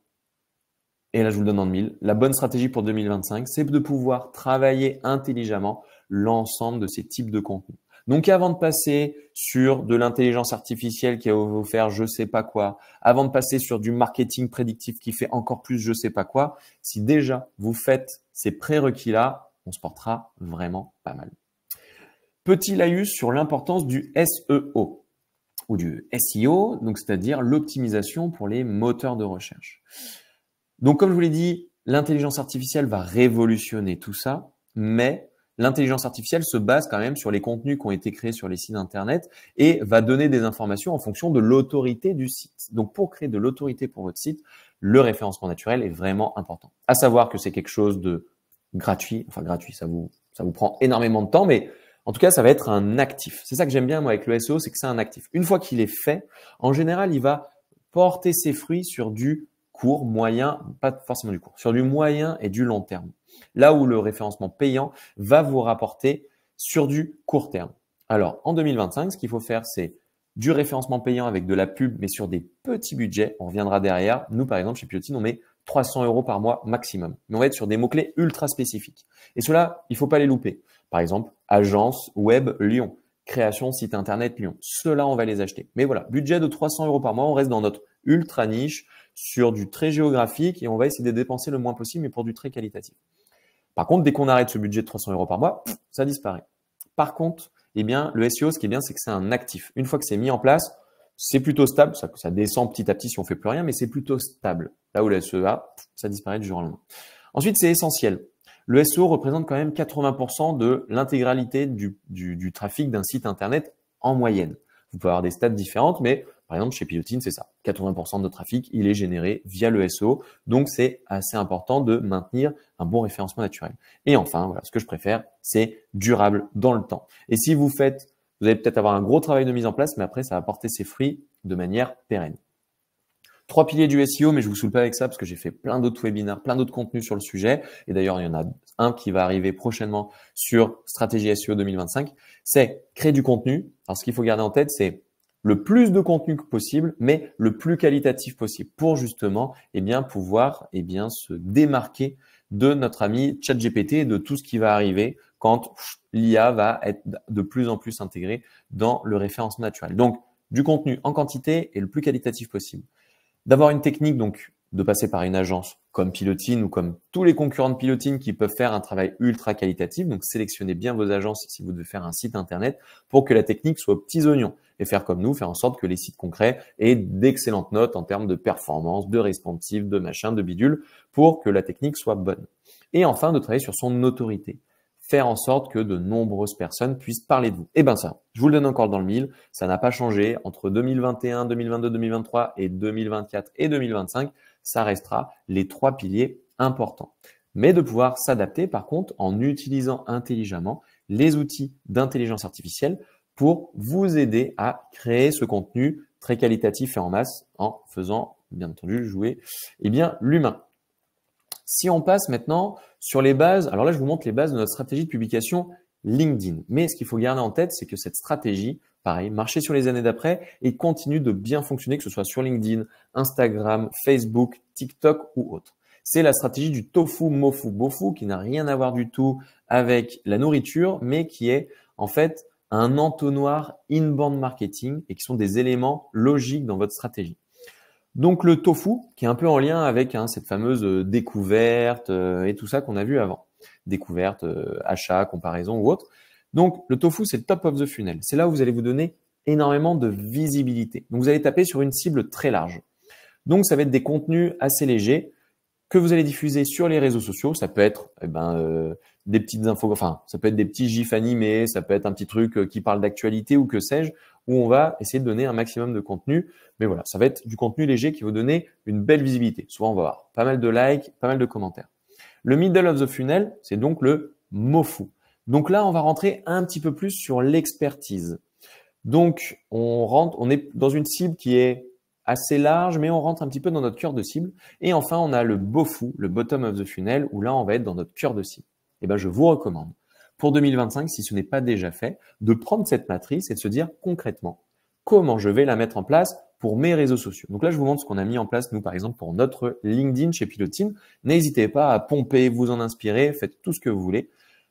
je vous le donne en mille, la bonne stratégie pour 2025, c'est de pouvoir travailler intelligemment l'ensemble de ces types de contenus. Donc, avant de passer sur de l'intelligence artificielle qui va vous faire je sais pas quoi, avant de passer sur du marketing prédictif qui fait encore plus je sais pas quoi, si déjà vous faites ces prérequis-là, on se portera vraiment pas mal. Petit laïus sur l'importance du SEO ou du SEO, donc c'est-à-dire l'optimisation pour les moteurs de recherche. Donc, comme je vous l'ai dit, l'intelligence artificielle va révolutionner tout ça, mais l'intelligence artificielle se base quand même sur les contenus qui ont été créés sur les sites internet et va donner des informations en fonction de l'autorité du site. Donc, pour créer de l'autorité pour votre site, le référencement naturel est vraiment important. À savoir que c'est quelque chose de gratuit, enfin gratuit, ça vous prend énormément de temps, mais en tout cas, ça va être un actif. C'est ça que j'aime bien moi avec le SEO, c'est que c'est un actif. Une fois qu'il est fait, en général, il va porter ses fruits sur du court, moyen, pas forcément du court, sur du moyen et du long terme. Là où le référencement payant va vous rapporter sur du court terme. Alors, en 2025, ce qu'il faut faire, c'est du référencement payant avec de la pub, mais sur des petits budgets. On reviendra derrière. Nous, par exemple, chez Pilotine, on met 300 € par mois maximum. Mais on va être sur des mots-clés ultra spécifiques. Et cela, il ne faut pas les louper. Par exemple, agence web Lyon, création site internet Lyon. Ceux-là, on va les acheter. Mais voilà, budget de 300 € par mois, on reste dans notre ultra niche sur du très géographique et on va essayer de dépenser le moins possible, mais pour du très qualitatif. Par contre, dès qu'on arrête ce budget de 300 € par mois, ça disparaît. Par contre, le SEO, ce qui est bien, c'est que c'est un actif. Une fois que c'est mis en place, c'est plutôt stable. Ça descend petit à petit si on fait plus rien, mais c'est plutôt stable. Là où le SEA, ça disparaît du jour au lendemain. Ensuite, c'est essentiel. Le SEO représente quand même 80% de l'intégralité du trafic d'un site internet en moyenne. Vous pouvez avoir des stats différentes, mais par exemple, chez Pilotine, c'est ça. 80% de notre trafic, il est généré via le SEO. Donc, c'est assez important de maintenir un bon référencement naturel. Et enfin, voilà, ce que je préfère, c'est durable dans le temps. Et si vous allez peut-être avoir un gros travail de mise en place, mais après, ça va porter ses fruits de manière pérenne. 3 piliers du SEO, mais je vous saoule pas avec ça parce que j'ai fait plein d'autres webinaires, plein d'autres contenus sur le sujet. Et d'ailleurs, il y en a un qui va arriver prochainement sur stratégie SEO 2025. C'est créer du contenu. Alors, ce qu'il faut garder en tête, c'est le plus de contenu que possible, mais le plus qualitatif possible pour justement, pouvoir, se démarquer de notre ami ChatGPT et de tout ce qui va arriver quand l'IA va être de plus en plus intégrée dans le référencement naturel. Donc, du contenu en quantité et le plus qualitatif possible. D'avoir une technique, donc, de passer par une agence comme Pilotine ou comme tous les concurrents de Pilotine qui peuvent faire un travail ultra qualitatif. Donc, sélectionnez bien vos agences si vous devez faire un site internet pour que la technique soit aux petits oignons et faire comme nous, faire en sorte que les sites concrets aient d'excellentes notes en termes de performance, de responsive, de machin, de bidule pour que la technique soit bonne. Et enfin, de travailler sur son autorité. faire en sorte que de nombreuses personnes puissent parler de vous. Et ben ça, je vous le donne encore dans le mille, ça n'a pas changé entre 2021, 2022, 2023 et 2024 et 2025, ça restera les 3 piliers importants. Mais de pouvoir s'adapter par contre en utilisant intelligemment les outils d'intelligence artificielle pour vous aider à créer ce contenu très qualitatif et en masse en faisant, bien entendu, jouer l'humain. Si on passe maintenant sur les bases, alors là, je vous montre les bases de notre stratégie de publication LinkedIn. Mais ce qu'il faut garder en tête, c'est que cette stratégie, pareil, marchait sur les années d'après et continue de bien fonctionner, que ce soit sur LinkedIn, Instagram, Facebook, TikTok ou autre. C'est la stratégie du tofu, mofu, bofu qui n'a rien à voir du tout avec la nourriture, mais qui est en fait un entonnoir inbound marketing et qui sont des éléments logiques dans votre stratégie. Donc le tofu, qui est un peu en lien avec cette fameuse découverte et tout ça qu'on a vu avant. Découverte, achat, comparaison ou autre. Donc le tofu, c'est le top of the funnel. C'est là où vous allez vous donner énormément de visibilité. Donc vous allez taper sur une cible très large. Donc ça va être des contenus assez légers que vous allez diffuser sur les réseaux sociaux. Ça peut être des petites infos, enfin ça peut être des petits gifs animés, ça peut être un petit truc qui parle d'actualité ou que sais-je, où on va essayer de donner un maximum de contenu. Mais voilà, ça va être du contenu léger qui va vous donner une belle visibilité. Souvent, on va avoir pas mal de likes, pas mal de commentaires. Le middle of the funnel, c'est donc le mofu. Donc là, on va rentrer un petit peu plus sur l'expertise. Donc, on est dans une cible qui est assez large, mais on rentre un petit peu dans notre cœur de cible. Et enfin, on a le bofu, le bottom of the funnel, où là, on va être dans notre cœur de cible. Eh ben, je vous recommande, pour 2025, si ce n'est pas déjà fait, de prendre cette matrice et de se dire concrètement comment je vais la mettre en place pour mes réseaux sociaux. Donc là, je vous montre ce qu'on a mis en place, nous, par exemple, pour notre LinkedIn chez Pilot Team. N'hésitez pas à pomper, vous en inspirer, faites tout ce que vous voulez.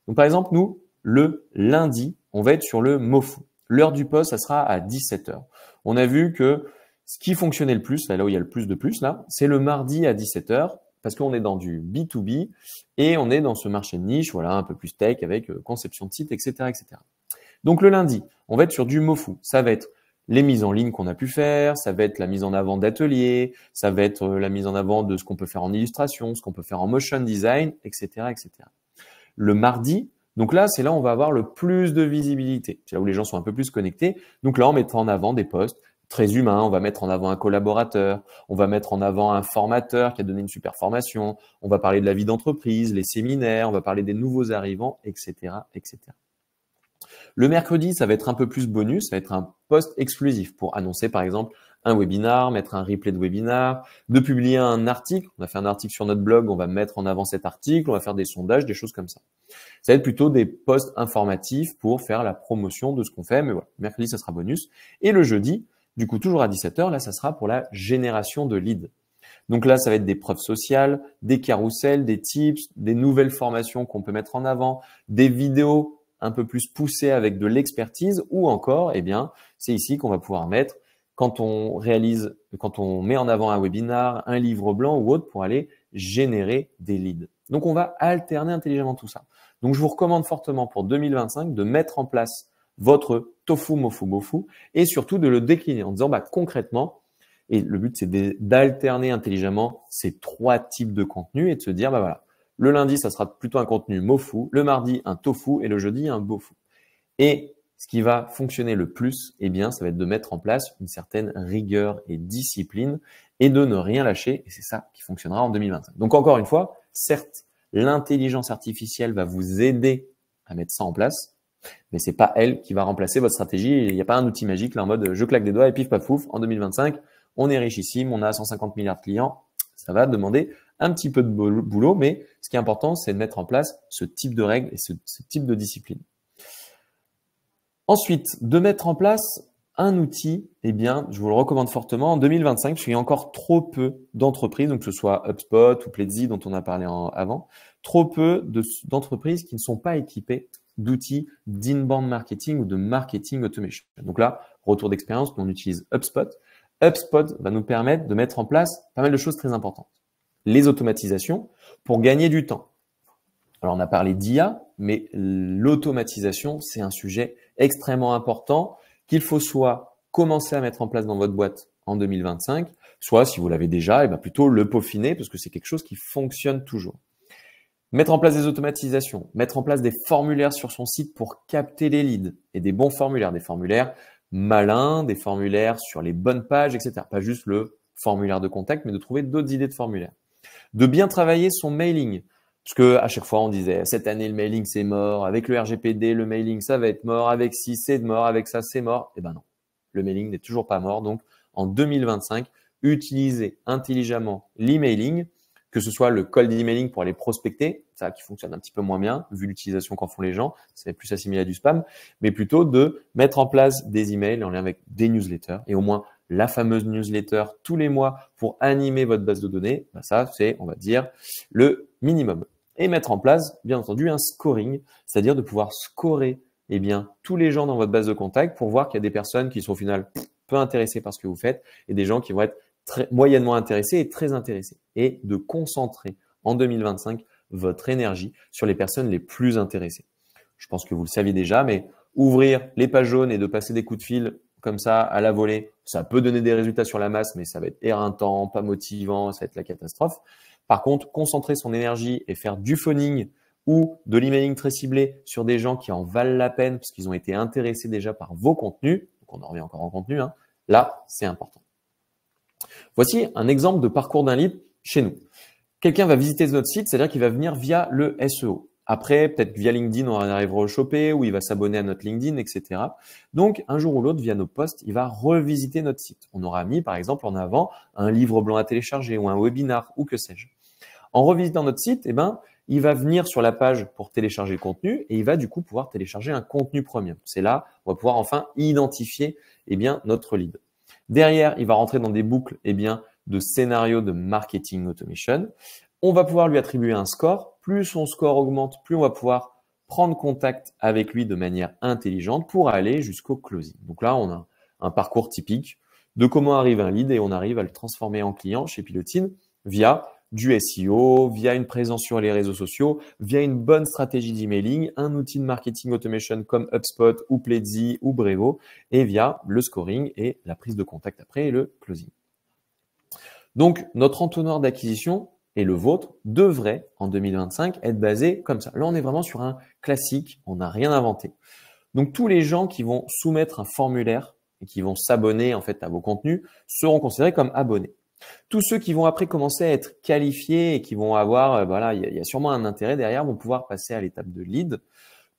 Donc, par exemple, nous, le lundi, on va être sur le mofu. L'heure du post, ça sera à 17h. On a vu que ce qui fonctionnait le plus, là où il y a le plus de plus, là, c'est le mardi à 17h. Parce qu'on est dans du B2B et on est dans ce marché de niche, voilà, un peu plus tech avec conception de site, etc., etc. Donc le lundi, on va être sur du mofu. Ça va être les mises en ligne qu'on a pu faire, ça va être la mise en avant d'ateliers, ça va être la mise en avant de ce qu'on peut faire en illustration, ce qu'on peut faire en motion design, etc., etc. Le mardi, donc là, c'est là où on va avoir le plus de visibilité. C'est là où les gens sont un peu plus connectés. Donc là, on met en avant des posts très humain, on va mettre en avant un collaborateur, on va mettre en avant un formateur qui a donné une super formation, on va parler de la vie d'entreprise, les séminaires, on va parler des nouveaux arrivants, etc., etc. Le mercredi, ça va être un peu plus bonus, ça va être un post exclusif pour annoncer par exemple un webinar, mettre un replay de webinar, de publier un article. On a fait un article sur notre blog, on va mettre en avant cet article, on va faire des sondages, des choses comme ça. Ça va être plutôt des posts informatifs pour faire la promotion de ce qu'on fait, mais voilà, mercredi, ça sera bonus. Et le jeudi, du coup, toujours à 17h, là, ça sera pour la génération de leads. Donc là, ça va être des preuves sociales, des carousels, des tips, des nouvelles formations qu'on peut mettre en avant, des vidéos un peu plus poussées avec de l'expertise ou encore, eh bien, c'est ici qu'on va pouvoir mettre quand on met en avant un webinar, un livre blanc ou autre pour aller générer des leads. Donc, on va alterner intelligemment tout ça. Donc, je vous recommande fortement pour 2025 de mettre en place votre tofu, mofu, bofu et surtout de le décliner en disant concrètement, et le but c'est d'alterner intelligemment ces 3 types de contenus et de se dire voilà, le lundi ça sera plutôt un contenu mofu, le mardi un tofu et le jeudi un bofu. Et ce qui va fonctionner le plus, eh bien, ça va être de mettre en place une certaine rigueur et discipline et de ne rien lâcher et c'est ça qui fonctionnera en 2025. Donc encore une fois, certes, l'intelligence artificielle va vous aider à mettre ça en place, mais c'est pas elle qui va remplacer votre stratégie. Il n'y a pas un outil magique là en mode je claque des doigts et pif paf pouf, en 2025, on est richissime, on a 150 milliards de clients. Ça va demander un petit peu de boulot, mais ce qui est important, c'est de mettre en place ce type de règles et ce type de discipline. Ensuite, de mettre en place un outil, eh bien, je vous le recommande fortement en 2025, parce qu'il y a encore trop peu d'entreprises, donc que ce soit HubSpot ou Pledzi dont on a parlé avant, trop peu d'entreprises qui ne sont pas équipées d'outils d'inbound marketing ou de marketing automation. Donc là, retour d'expérience, on utilise HubSpot. HubSpot va nous permettre de mettre en place pas mal de choses très importantes. Les automatisations pour gagner du temps. Alors, on a parlé d'IA, mais l'automatisation, c'est un sujet extrêmement important qu'il faut soit commencer à mettre en place dans votre boîte en 2025, soit si vous l'avez déjà, et plutôt le peaufiner parce que c'est quelque chose qui fonctionne toujours. Mettre en place des automatisations, mettre en place des formulaires sur son site pour capter les leads et des bons formulaires, des formulaires malins, des formulaires sur les bonnes pages, etc. Pas juste le formulaire de contact, mais de trouver d'autres idées de formulaires. De bien travailler son mailing. Parce que à chaque fois, on disait, cette année, le mailing, c'est mort. Avec le RGPD, le mailing, ça va être mort. Avec ci, c'est mort. Avec ça, c'est mort. Eh ben non. Le mailing n'est toujours pas mort. Donc, en 2025, utilisez intelligemment l'emailing, que ce soit le cold emailing pour aller prospecter, ça qui fonctionne un petit peu moins bien, vu l'utilisation qu'en font les gens, c'est plus assimilé à du spam, mais plutôt de mettre en place des emails en lien avec des newsletters et au moins la fameuse newsletter tous les mois pour animer votre base de données, ben ça c'est, on va dire, le minimum. Et mettre en place, bien entendu, un scoring, c'est-à-dire de pouvoir scorer eh bien, tous les gens dans votre base de contact pour voir qu'il y a des personnes qui sont au final peu intéressées par ce que vous faites et des gens qui vont être moyennement intéressés et très intéressés. Et de concentrer en 2025 votre énergie sur les personnes les plus intéressées. Je pense que vous le saviez déjà, mais ouvrir les pages jaunes et de passer des coups de fil comme ça à la volée, ça peut donner des résultats sur la masse, mais ça va être éreintant, pas motivant, ça va être la catastrophe. Par contre, concentrer son énergie et faire du phoning ou de l'emailing très ciblé sur des gens qui en valent la peine parce qu'ils ont été intéressés déjà par vos contenus, donc on en revient encore en contenu, hein, là, c'est important. Voici un exemple de parcours d'un lead chez nous. Quelqu'un va visiter notre site, c'est-à-dire qu'il va venir via le SEO. Après, peut-être via LinkedIn, on arrivera à le choper ou il va s'abonner à notre LinkedIn, etc. Donc, un jour ou l'autre, via nos posts, il va revisiter notre site. On aura mis, par exemple, en avant un livre blanc à télécharger ou un webinar ou que sais-je. En revisitant notre site, eh ben, il va venir sur la page pour télécharger le contenu et il va du coup pouvoir télécharger un contenu premium. C'est là, on va pouvoir enfin identifier eh bien, notre lead. Derrière, il va rentrer dans des boucles eh bien, de scénarios de marketing automation. On va pouvoir lui attribuer un score. Plus son score augmente, plus on va pouvoir prendre contact avec lui de manière intelligente pour aller jusqu'au closing. Donc là, on a un parcours typique de comment arrive un lead et on arrive à le transformer en client chez Pilotine via du SEO, via une présence sur les réseaux sociaux, via une bonne stratégie d'emailing, un outil de marketing automation comme HubSpot ou Pledzi ou Brevo, et via le scoring et la prise de contact après et le closing. Donc, notre entonnoir d'acquisition et le vôtre devrait, en 2025, être basé comme ça. Là, on est vraiment sur un classique, on n'a rien inventé. Donc, tous les gens qui vont soumettre un formulaire et qui vont s'abonner en fait à vos contenus seront considérés comme abonnés. Tous ceux qui vont après commencer à être qualifiés et qui vont avoir, voilà, il y a sûrement un intérêt derrière, vont pouvoir passer à l'étape de lead.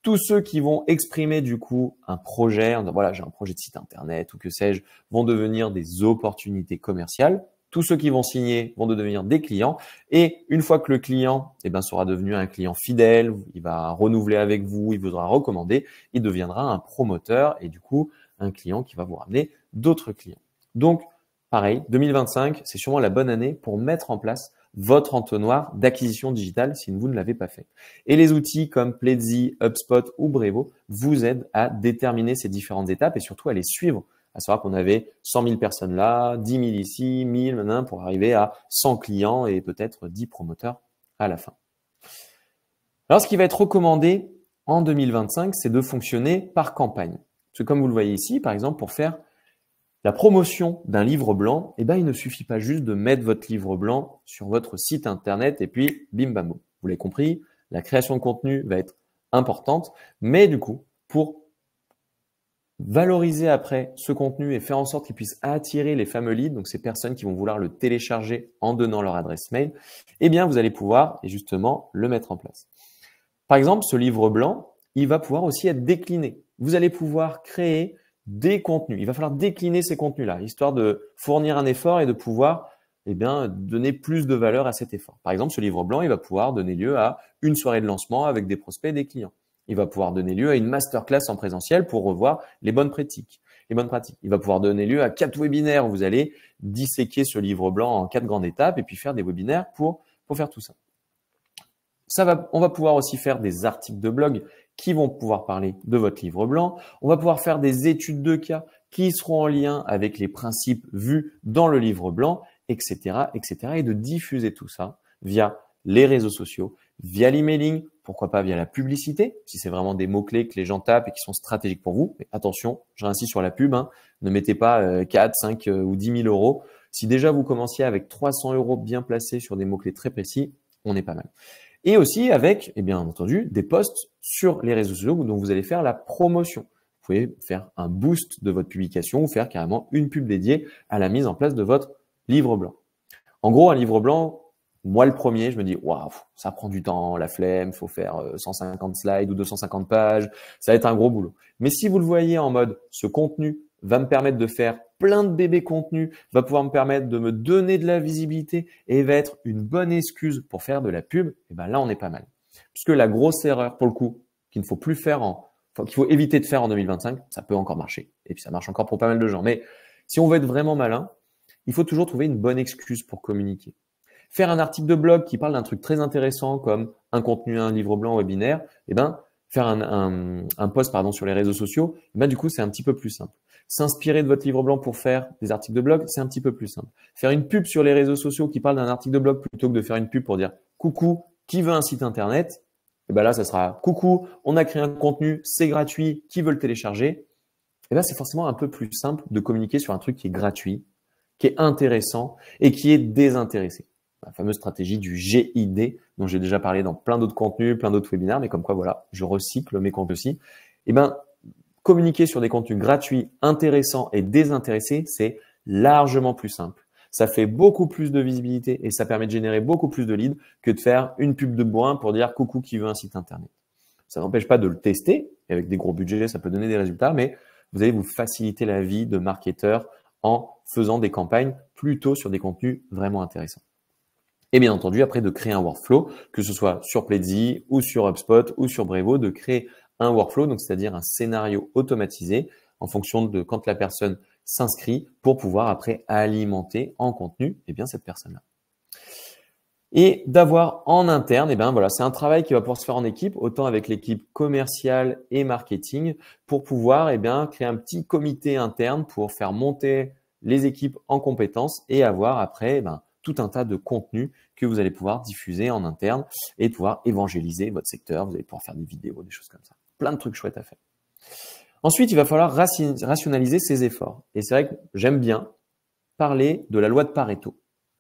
Tous ceux qui vont exprimer du coup un projet, voilà, j'ai un projet de site internet ou que sais-je, vont devenir des opportunités commerciales. Tous ceux qui vont signer vont devenir des clients. Et une fois que le client sera devenu un client fidèle, il va renouveler avec vous, il vous aura recommandé, il deviendra un promoteur et du coup un client qui va vous ramener d'autres clients. Donc, pareil, 2025, c'est sûrement la bonne année pour mettre en place votre entonnoir d'acquisition digitale si vous ne l'avez pas fait. Et les outils comme Pledzi, HubSpot ou Brevo vous aident à déterminer ces différentes étapes et surtout à les suivre. À savoir qu'on avait 100 000 personnes là, 10 000 ici, 1000 maintenant pour arriver à 100 clients et peut-être 10 promoteurs à la fin. Alors, ce qui va être recommandé en 2025, c'est de fonctionner par campagne. Parce que comme vous le voyez ici, par exemple, pour faire la promotion d'un livre blanc, il ne suffit pas juste de mettre votre livre blanc sur votre site internet et puis bim bam boum. Vous l'avez compris, la création de contenu va être importante, mais du coup, pour valoriser après ce contenu et faire en sorte qu'il puisse attirer les fameux leads, donc ces personnes qui vont vouloir le télécharger en donnant leur adresse mail, vous allez pouvoir justement le mettre en place. Par exemple, ce livre blanc, il va pouvoir aussi être décliné. Vous allez pouvoir créer des contenus. Il va falloir décliner ces contenus-là, histoire de fournir un effort et de pouvoir donner plus de valeur à cet effort. Par exemple, ce livre blanc, il va pouvoir donner lieu à une soirée de lancement avec des prospects et des clients. Il va pouvoir donner lieu à une masterclass en présentiel pour revoir les bonnes pratiques. Il va pouvoir donner lieu à 4 webinaires où vous allez disséquer ce livre blanc en 4 grandes étapes et puis faire des webinaires pour faire tout ça. On va pouvoir aussi faire des articles de blog qui vont pouvoir parler de votre livre blanc. On va pouvoir faire des études de cas qui seront en lien avec les principes vus dans le livre blanc, etc., etc. Et de diffuser tout ça via les réseaux sociaux, via l'emailing, pourquoi pas via la publicité, si c'est vraiment des mots-clés que les gens tapent et qui sont stratégiques pour vous. Mais attention, je réinsiste sur la pub, ne mettez pas 4, 5 ou 10 000 euros. Si déjà vous commenciez avec 300 euros bien placés sur des mots-clés très précis, on est pas mal. Et aussi avec, et bien entendu, des posts sur les réseaux sociaux dont vous allez faire la promotion. Vous pouvez faire un boost de votre publication ou faire carrément une pub dédiée à la mise en place de votre livre blanc. En gros, un livre blanc, moi le premier, je me dis, waouh, ça prend du temps, la flemme, faut faire 150 slides ou 250 pages, ça va être un gros boulot. Mais si vous le voyez en mode, ce contenu va me permettre de faire plein de bébés contenus, va pouvoir me permettre de me donner de la visibilité et va être une bonne excuse pour faire de la pub, et ben là, on est pas mal. Puisque la grosse erreur, pour le coup, qu'il ne faut plus faire qu'il faut éviter de faire en 2025, ça peut encore marcher. Et puis, ça marche encore pour pas mal de gens. Mais si on veut être vraiment malin, il faut toujours trouver une bonne excuse pour communiquer. Faire un article de blog qui parle d'un truc très intéressant comme un contenu, un livre blanc webinaire, eh ben, faire un post sur les réseaux sociaux, eh ben, du coup, c'est un petit peu plus simple. S'inspirer de votre livre blanc pour faire des articles de blog, c'est un petit peu plus simple. Faire une pub sur les réseaux sociaux qui parle d'un article de blog plutôt que de faire une pub pour dire « Coucou, qui veut un site internet ?» Et ben là, ça sera « Coucou, on a créé un contenu, c'est gratuit, qui veut le télécharger ?» Et ben, c'est forcément un peu plus simple de communiquer sur un truc qui est gratuit, qui est intéressant et qui est désintéressé. La fameuse stratégie du GID dont j'ai déjà parlé dans plein d'autres contenus, plein d'autres webinaires, mais comme quoi, voilà, je recycle mes contenus aussi. Et ben, communiquer sur des contenus gratuits, intéressants et désintéressés, c'est largement plus simple. Ça fait beaucoup plus de visibilité et ça permet de générer beaucoup plus de leads que de faire une pub de bourrin pour dire coucou qui veut un site internet. Ça n'empêche pas de le tester et avec des gros budgets, ça peut donner des résultats, mais vous allez vous faciliter la vie de marketeur en faisant des campagnes plutôt sur des contenus vraiment intéressants. Et bien entendu, après de créer un workflow, que ce soit sur Pledzi ou sur HubSpot ou sur Brevo, de créer un workflow, donc c'est-à-dire un scénario automatisé en fonction de quand la personne s'inscrit pour pouvoir après alimenter en contenu cette personne-là. Et d'avoir en interne, voilà, c'est un travail qui va pouvoir se faire en équipe, autant avec l'équipe commerciale et marketing, pour pouvoir créer un petit comité interne pour faire monter les équipes en compétences et avoir après tout un tas de contenus que vous allez pouvoir diffuser en interne et pouvoir évangéliser votre secteur. Vous allez pouvoir faire des vidéos, des choses comme ça. Plein de trucs chouettes à faire. Ensuite, il va falloir rationaliser ses efforts. Et c'est vrai que j'aime bien parler de la loi de Pareto.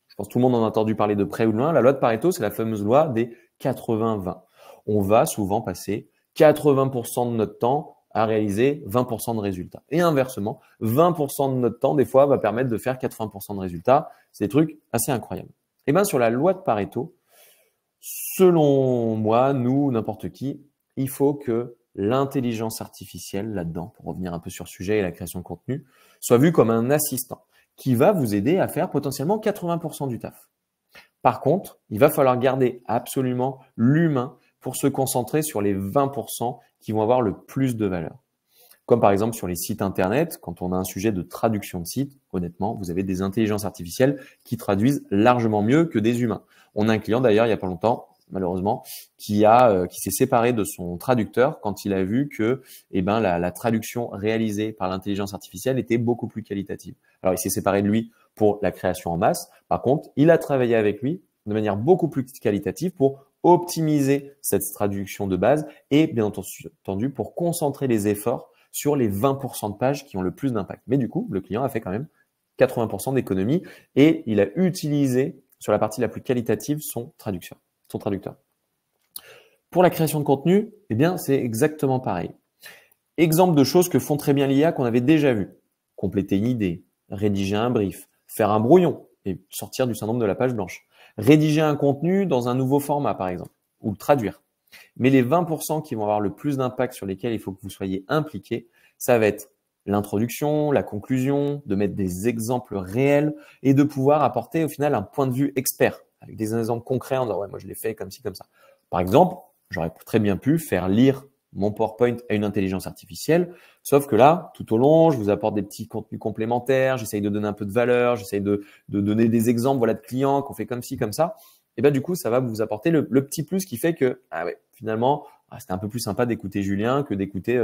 Je pense que tout le monde en a entendu parler de près ou de loin. La loi de Pareto, c'est la fameuse loi des 80-20. On va souvent passer 80% de notre temps à réaliser 20% de résultats. Et inversement, 20% de notre temps, des fois, va permettre de faire 80% de résultats. C'est des trucs assez incroyables. Et bien, sur la loi de Pareto, selon moi, nous, n'importe qui, il faut que l'intelligence artificielle là-dedans, pour revenir un peu sur le sujet et la création de contenu, soit vue comme un assistant qui va vous aider à faire potentiellement 80% du taf. Par contre, il va falloir garder absolument l'humain pour se concentrer sur les 20% qui vont avoir le plus de valeur. Comme par exemple sur les sites internet, quand on a un sujet de traduction de site, honnêtement, vous avez des intelligences artificielles qui traduisent largement mieux que des humains. On a un client d'ailleurs il n'y a pas longtemps, malheureusement, qui s'est séparé de son traducteur quand il a vu que la traduction réalisée par l'intelligence artificielle était beaucoup plus qualitative. Alors il s'est séparé de lui pour la création en masse. Par contre, il a travaillé avec lui de manière beaucoup plus qualitative pour optimiser cette traduction de base et bien entendu pour concentrer les efforts sur les 20% de pages qui ont le plus d'impact. Mais du coup, le client a fait quand même 80% d'économie et il a utilisé sur la partie la plus qualitative son traducteur. Pour la création de contenu, c'est exactement pareil. Exemple de choses que font très bien l'IA qu'on avait déjà vu. Compléter une idée, rédiger un brief, faire un brouillon et sortir du syndrome de la page blanche. Rédiger un contenu dans un nouveau format, par exemple, ou le traduire. Mais les 20% qui vont avoir le plus d'impact sur lesquels il faut que vous soyez impliqués, ça va être l'introduction, la conclusion, de mettre des exemples réels et de pouvoir apporter au final un point de vue expert avec des exemples concrets en disant « ouais, moi je l'ai fait comme ci, comme ça ». Par exemple, j'aurais très bien pu faire lire mon PowerPoint à une intelligence artificielle, sauf que là, tout au long, je vous apporte des petits contenus complémentaires, j'essaye de donner un peu de valeur, j'essaye de donner des exemples de clients qu'on fait comme ci, comme ça. Et du coup, ça va vous apporter le petit plus qui fait que finalement, c'était un peu plus sympa d'écouter Julien que d'écouter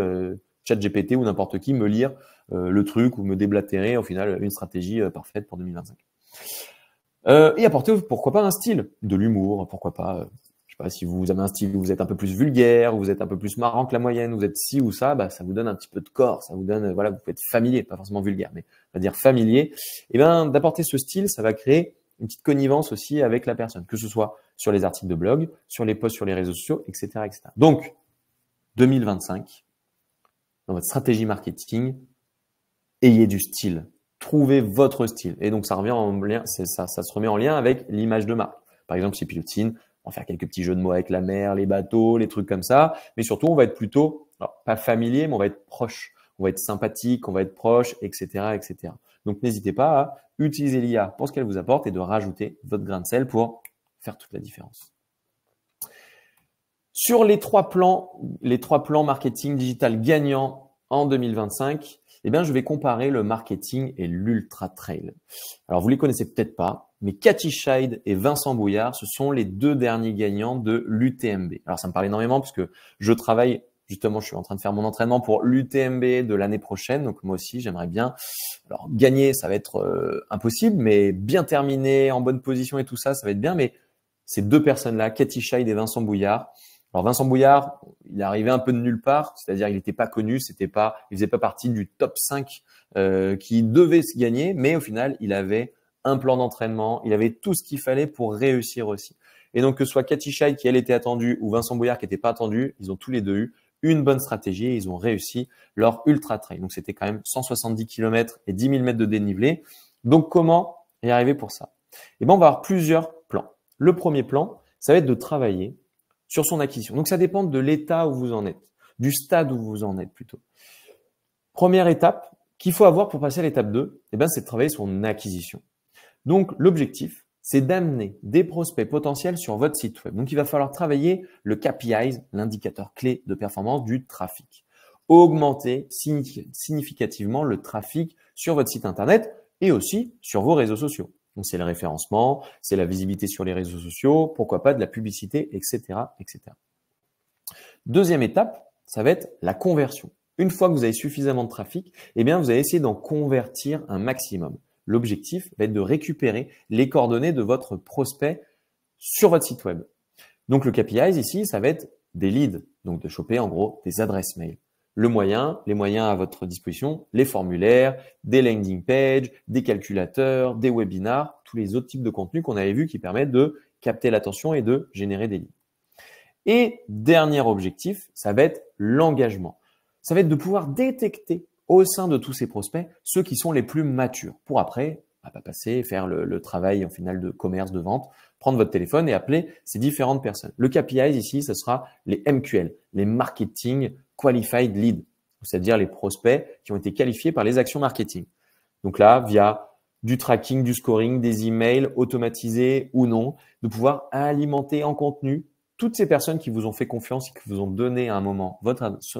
ChatGPT ou n'importe qui me lire le truc ou me déblatérer au final une stratégie parfaite pour 2025. Et apporter pourquoi pas un style, de l'humour, pourquoi pas, je sais pas, si vous avez un style où vous êtes un peu plus vulgaire, vous êtes un peu plus marrant que la moyenne, vous êtes ci ou ça, ça vous donne un petit peu de corps, ça vous donne, vous pouvez être familier, pas forcément vulgaire, mais on va dire familier. Et d'apporter ce style, ça va créer une petite connivence aussi avec la personne, que ce soit sur les articles de blog, sur les posts sur les réseaux sociaux, etc., etc. Donc, 2025, dans votre stratégie marketing, ayez du style. Trouvez votre style. Et donc, ça se remet en lien avec l'image de marque. Par exemple, chez Pilotine, on va faire quelques petits jeux de mots avec la mer, les bateaux, les trucs comme ça. Mais surtout, on va être plutôt, alors, pas familier, mais on va être proche. On va être sympathique, on va être proche, etc., etc. Donc, n'hésitez pas à utiliser l'IA pour ce qu'elle vous apporte et de rajouter votre grain de sel pour faire toute la différence. Sur les trois plans marketing digital gagnants en 2025, eh bien, je vais comparer le marketing et l'ultra trail. Alors, vous les connaissez peut-être pas, mais Cathy Scheid et Vincent Bouillard, ce sont les deux derniers gagnants de l'UTMB. Alors, ça me parle énormément parce que je travaille, justement, je suis en train de faire mon entraînement pour l'UTMB de l'année prochaine. Donc, moi aussi, j'aimerais bien. Alors, gagner, ça va être impossible, mais bien terminer, en bonne position et tout ça, ça va être bien. Mais ces deux personnes-là, Cathy Scheid et Vincent Bouillard, alors Vincent Bouillard, il est arrivé un peu de nulle part, c'est-à-dire il n'était pas connu, il faisait pas partie du top 5 qui devait se gagner, mais au final, il avait un plan d'entraînement, il avait tout ce qu'il fallait pour réussir aussi. Et donc que ce soit Cathy Scheid qui elle était attendue ou Vincent Bouillard qui n'était pas attendu, ils ont tous les deux eu une bonne stratégie et ils ont réussi leur ultra trail. Donc c'était quand même 170 km et 10 000 mètres de dénivelé. Donc comment y arriver pour ça? Eh ben on va avoir plusieurs plans. Le premier plan, ça va être de travailler sur son acquisition. Donc, ça dépend de l'état où vous en êtes, du stade où vous en êtes plutôt. Première étape qu'il faut avoir pour passer à l'étape 2, eh ben, c'est de travailler son acquisition. Donc, l'objectif, c'est d'amener des prospects potentiels sur votre site web. Donc, il va falloir travailler le KPIs, l'indicateur clé de performance du trafic. Augmenter significativement le trafic sur votre site internet et aussi sur vos réseaux sociaux. Donc, c'est le référencement, c'est la visibilité sur les réseaux sociaux, pourquoi pas de la publicité, etc., etc. Deuxième étape, ça va être la conversion. Une fois que vous avez suffisamment de trafic, eh bien, vous allez essayer d'en convertir un maximum. L'objectif va être de récupérer les coordonnées de votre prospect sur votre site web. Donc, le KPIs ici, ça va être des leads, donc de choper en gros des adresses mail. Les moyens à votre disposition, les formulaires, des landing pages, des calculateurs, des webinars, tous les autres types de contenus qu'on avait vus qui permettent de capter l'attention et de générer des leads. Et dernier objectif, ça va être l'engagement. Ça va être de pouvoir détecter au sein de tous ces prospects ceux qui sont les plus matures pour après passer, faire le travail en final de commerce, de vente, prendre votre téléphone et appeler ces différentes personnes. Le KPI ici, ce sera les MQL, les Marketing Qualified Lead, c'est-à-dire les prospects qui ont été qualifiés par les actions marketing. Donc là, via du tracking, du scoring, des emails automatisés ou non, de pouvoir alimenter en contenu toutes ces personnes qui vous ont fait confiance et qui vous ont donné à un moment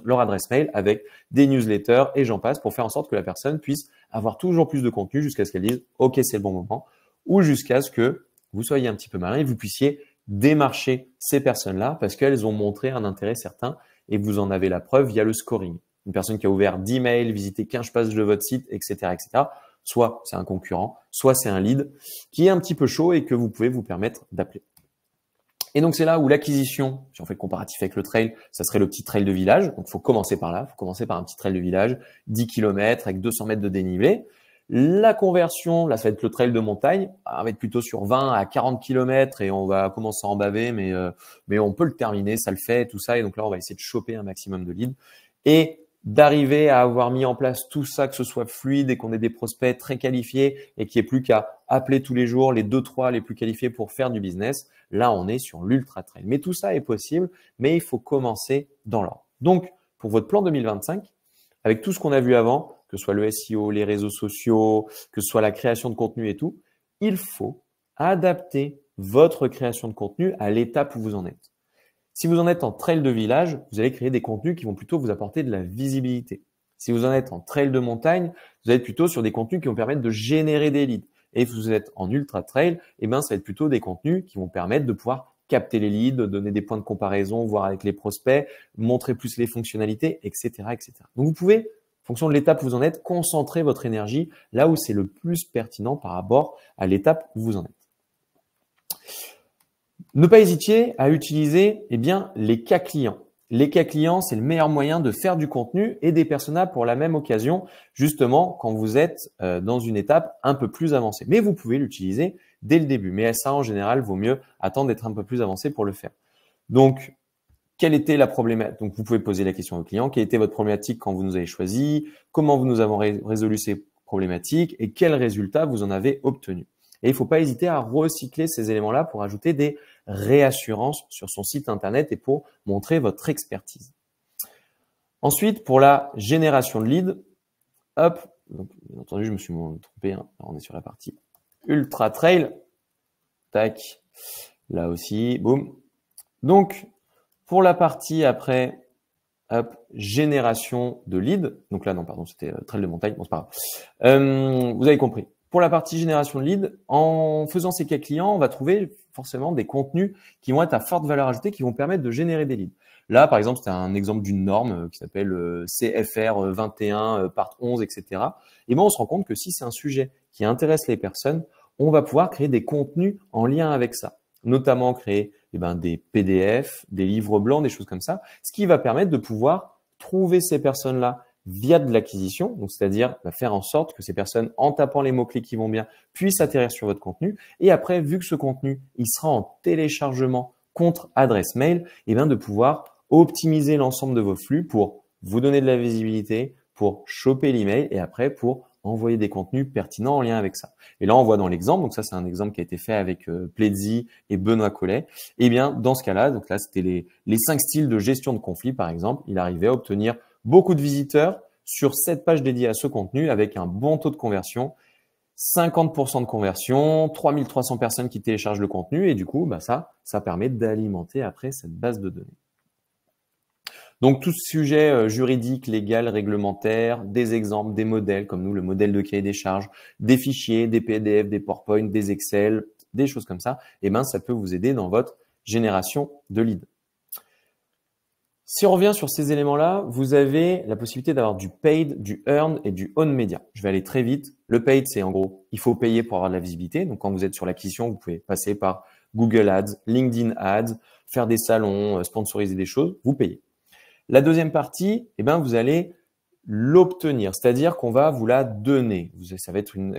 leur adresse mail avec des newsletters et j'en passe pour faire en sorte que la personne puisse avoir toujours plus de contenu jusqu'à ce qu'elle dise « Ok, c'est le bon moment » ou jusqu'à ce que vous soyez un petit peu malin et vous puissiez démarcher ces personnes-là parce qu'elles ont montré un intérêt certain et vous en avez la preuve via le scoring. Une personne qui a ouvert 10 mails, visité 15 pages de votre site, etc., etc. Soit c'est un concurrent, soit c'est un lead qui est un petit peu chaud et que vous pouvez vous permettre d'appeler. Et donc, c'est là où l'acquisition, si on fait le comparatif avec le trail, ça serait le petit trail de village. Donc, il faut commencer par là. Il faut commencer par un petit trail de village, 10 km avec 200 mètres de dénivelé. La conversion, là, ça va être le trail de montagne. On va être plutôt sur 20 à 40 km et on va commencer à en baver, mais on peut le terminer, ça le fait, tout ça. Et donc là, on va essayer de choper un maximum de leads et d'arriver à avoir mis en place tout ça, que ce soit fluide et qu'on ait des prospects très qualifiés et qu'il n'y ait plus qu'à appeler tous les jours les 2-3 les plus qualifiés pour faire du business. Là, on est sur l'ultra trail. Mais tout ça est possible, mais il faut commencer dans l'ordre. Donc, pour votre plan 2025, avec tout ce qu'on a vu avant, que ce soit le SEO, les réseaux sociaux, que ce soit la création de contenu et tout, il faut adapter votre création de contenu à l'étape où vous en êtes. Si vous en êtes en trail de village, vous allez créer des contenus qui vont plutôt vous apporter de la visibilité. Si vous en êtes en trail de montagne, vous allez être plutôt sur des contenus qui vont permettre de générer des leads. Et si vous êtes en ultra trail, ça va être plutôt des contenus qui vont permettre de pouvoir capter les leads, donner des points de comparaison, voir avec les prospects, montrer plus les fonctionnalités, etc., etc. Donc, vous pouvez, en fonction de l'étape où vous en êtes, concentrer votre énergie là où c'est le plus pertinent par rapport à l'étape où vous en êtes. Ne pas hésiter à utiliser les cas clients. Les cas clients, c'est le meilleur moyen de faire du contenu et des personas pour la même occasion, justement quand vous êtes dans une étape un peu plus avancée. Mais vous pouvez l'utiliser dès le début. Mais ça, en général, vaut mieux attendre d'être un peu plus avancé pour le faire. Donc, quelle était la problématique? Donc, vous pouvez poser la question au client. Quelle était votre problématique quand vous nous avez choisi? Comment vous nous avez résolu ces problématiques? Et quels résultats vous en avez obtenus? Et il ne faut pas hésiter à recycler ces éléments-là pour ajouter des réassurances sur son site Internet et pour montrer votre expertise. Ensuite, pour la génération de leads, hop, donc, bien entendu, je me suis trompé. Hein. Alors, on est sur la partie Ultra Trail. Tac, là aussi, boum. Donc, pour la partie après, hop, génération de leads. Donc là, non, pardon, c'était trail de montagne. Bon, c'est pas grave. Vous avez compris. Pour la partie génération de leads, en faisant ces cas clients, on va trouver forcément des contenus qui vont être à forte valeur ajoutée, qui vont permettre de générer des leads. Là, par exemple, c'était un exemple d'une norme qui s'appelle CFR 21, part 11, etc. Et ben, on se rend compte que si c'est un sujet qui intéresse les personnes, on va pouvoir créer des contenus en lien avec ça, notamment créer des PDF, des livres blancs, des choses comme ça, ce qui va permettre de pouvoir trouver ces personnes-là via de l'acquisition, donc c'est-à-dire faire en sorte que ces personnes, en tapant les mots-clés qui vont bien, puissent atterrir sur votre contenu. Et après, vu que ce contenu, il sera en téléchargement contre adresse mail, de pouvoir optimiser l'ensemble de vos flux pour vous donner de la visibilité, pour choper l'email et après pour envoyer des contenus pertinents en lien avec ça. Et là, on voit dans l'exemple, donc ça, c'est un exemple qui a été fait avec Pledzi et Benoît Collet. Et bien, dans ce cas-là, donc là, c'était les 5 styles de gestion de conflit, par exemple. Il arrivait à obtenir beaucoup de visiteurs sur cette page dédiée à ce contenu avec un bon taux de conversion, 50% de conversion, 3300 personnes qui téléchargent le contenu et du coup, ça permet d'alimenter après cette base de données. Donc, tout sujet juridique, légal, réglementaire, des exemples, des modèles, comme nous, le modèle de cahier des charges, des fichiers, des PDF, des PowerPoint, des Excel, des choses comme ça, ça peut vous aider dans votre génération de leads. Si on revient sur ces éléments-là, vous avez la possibilité d'avoir du paid, du earned et du own media. Je vais aller très vite. Le paid, c'est en gros, il faut payer pour avoir de la visibilité. Donc, quand vous êtes sur l'acquisition, vous pouvez passer par Google Ads, LinkedIn Ads, faire des salons, sponsoriser des choses, vous payez. La deuxième partie, vous allez l'obtenir, c'est-à-dire qu'on va vous la donner. Ça va être une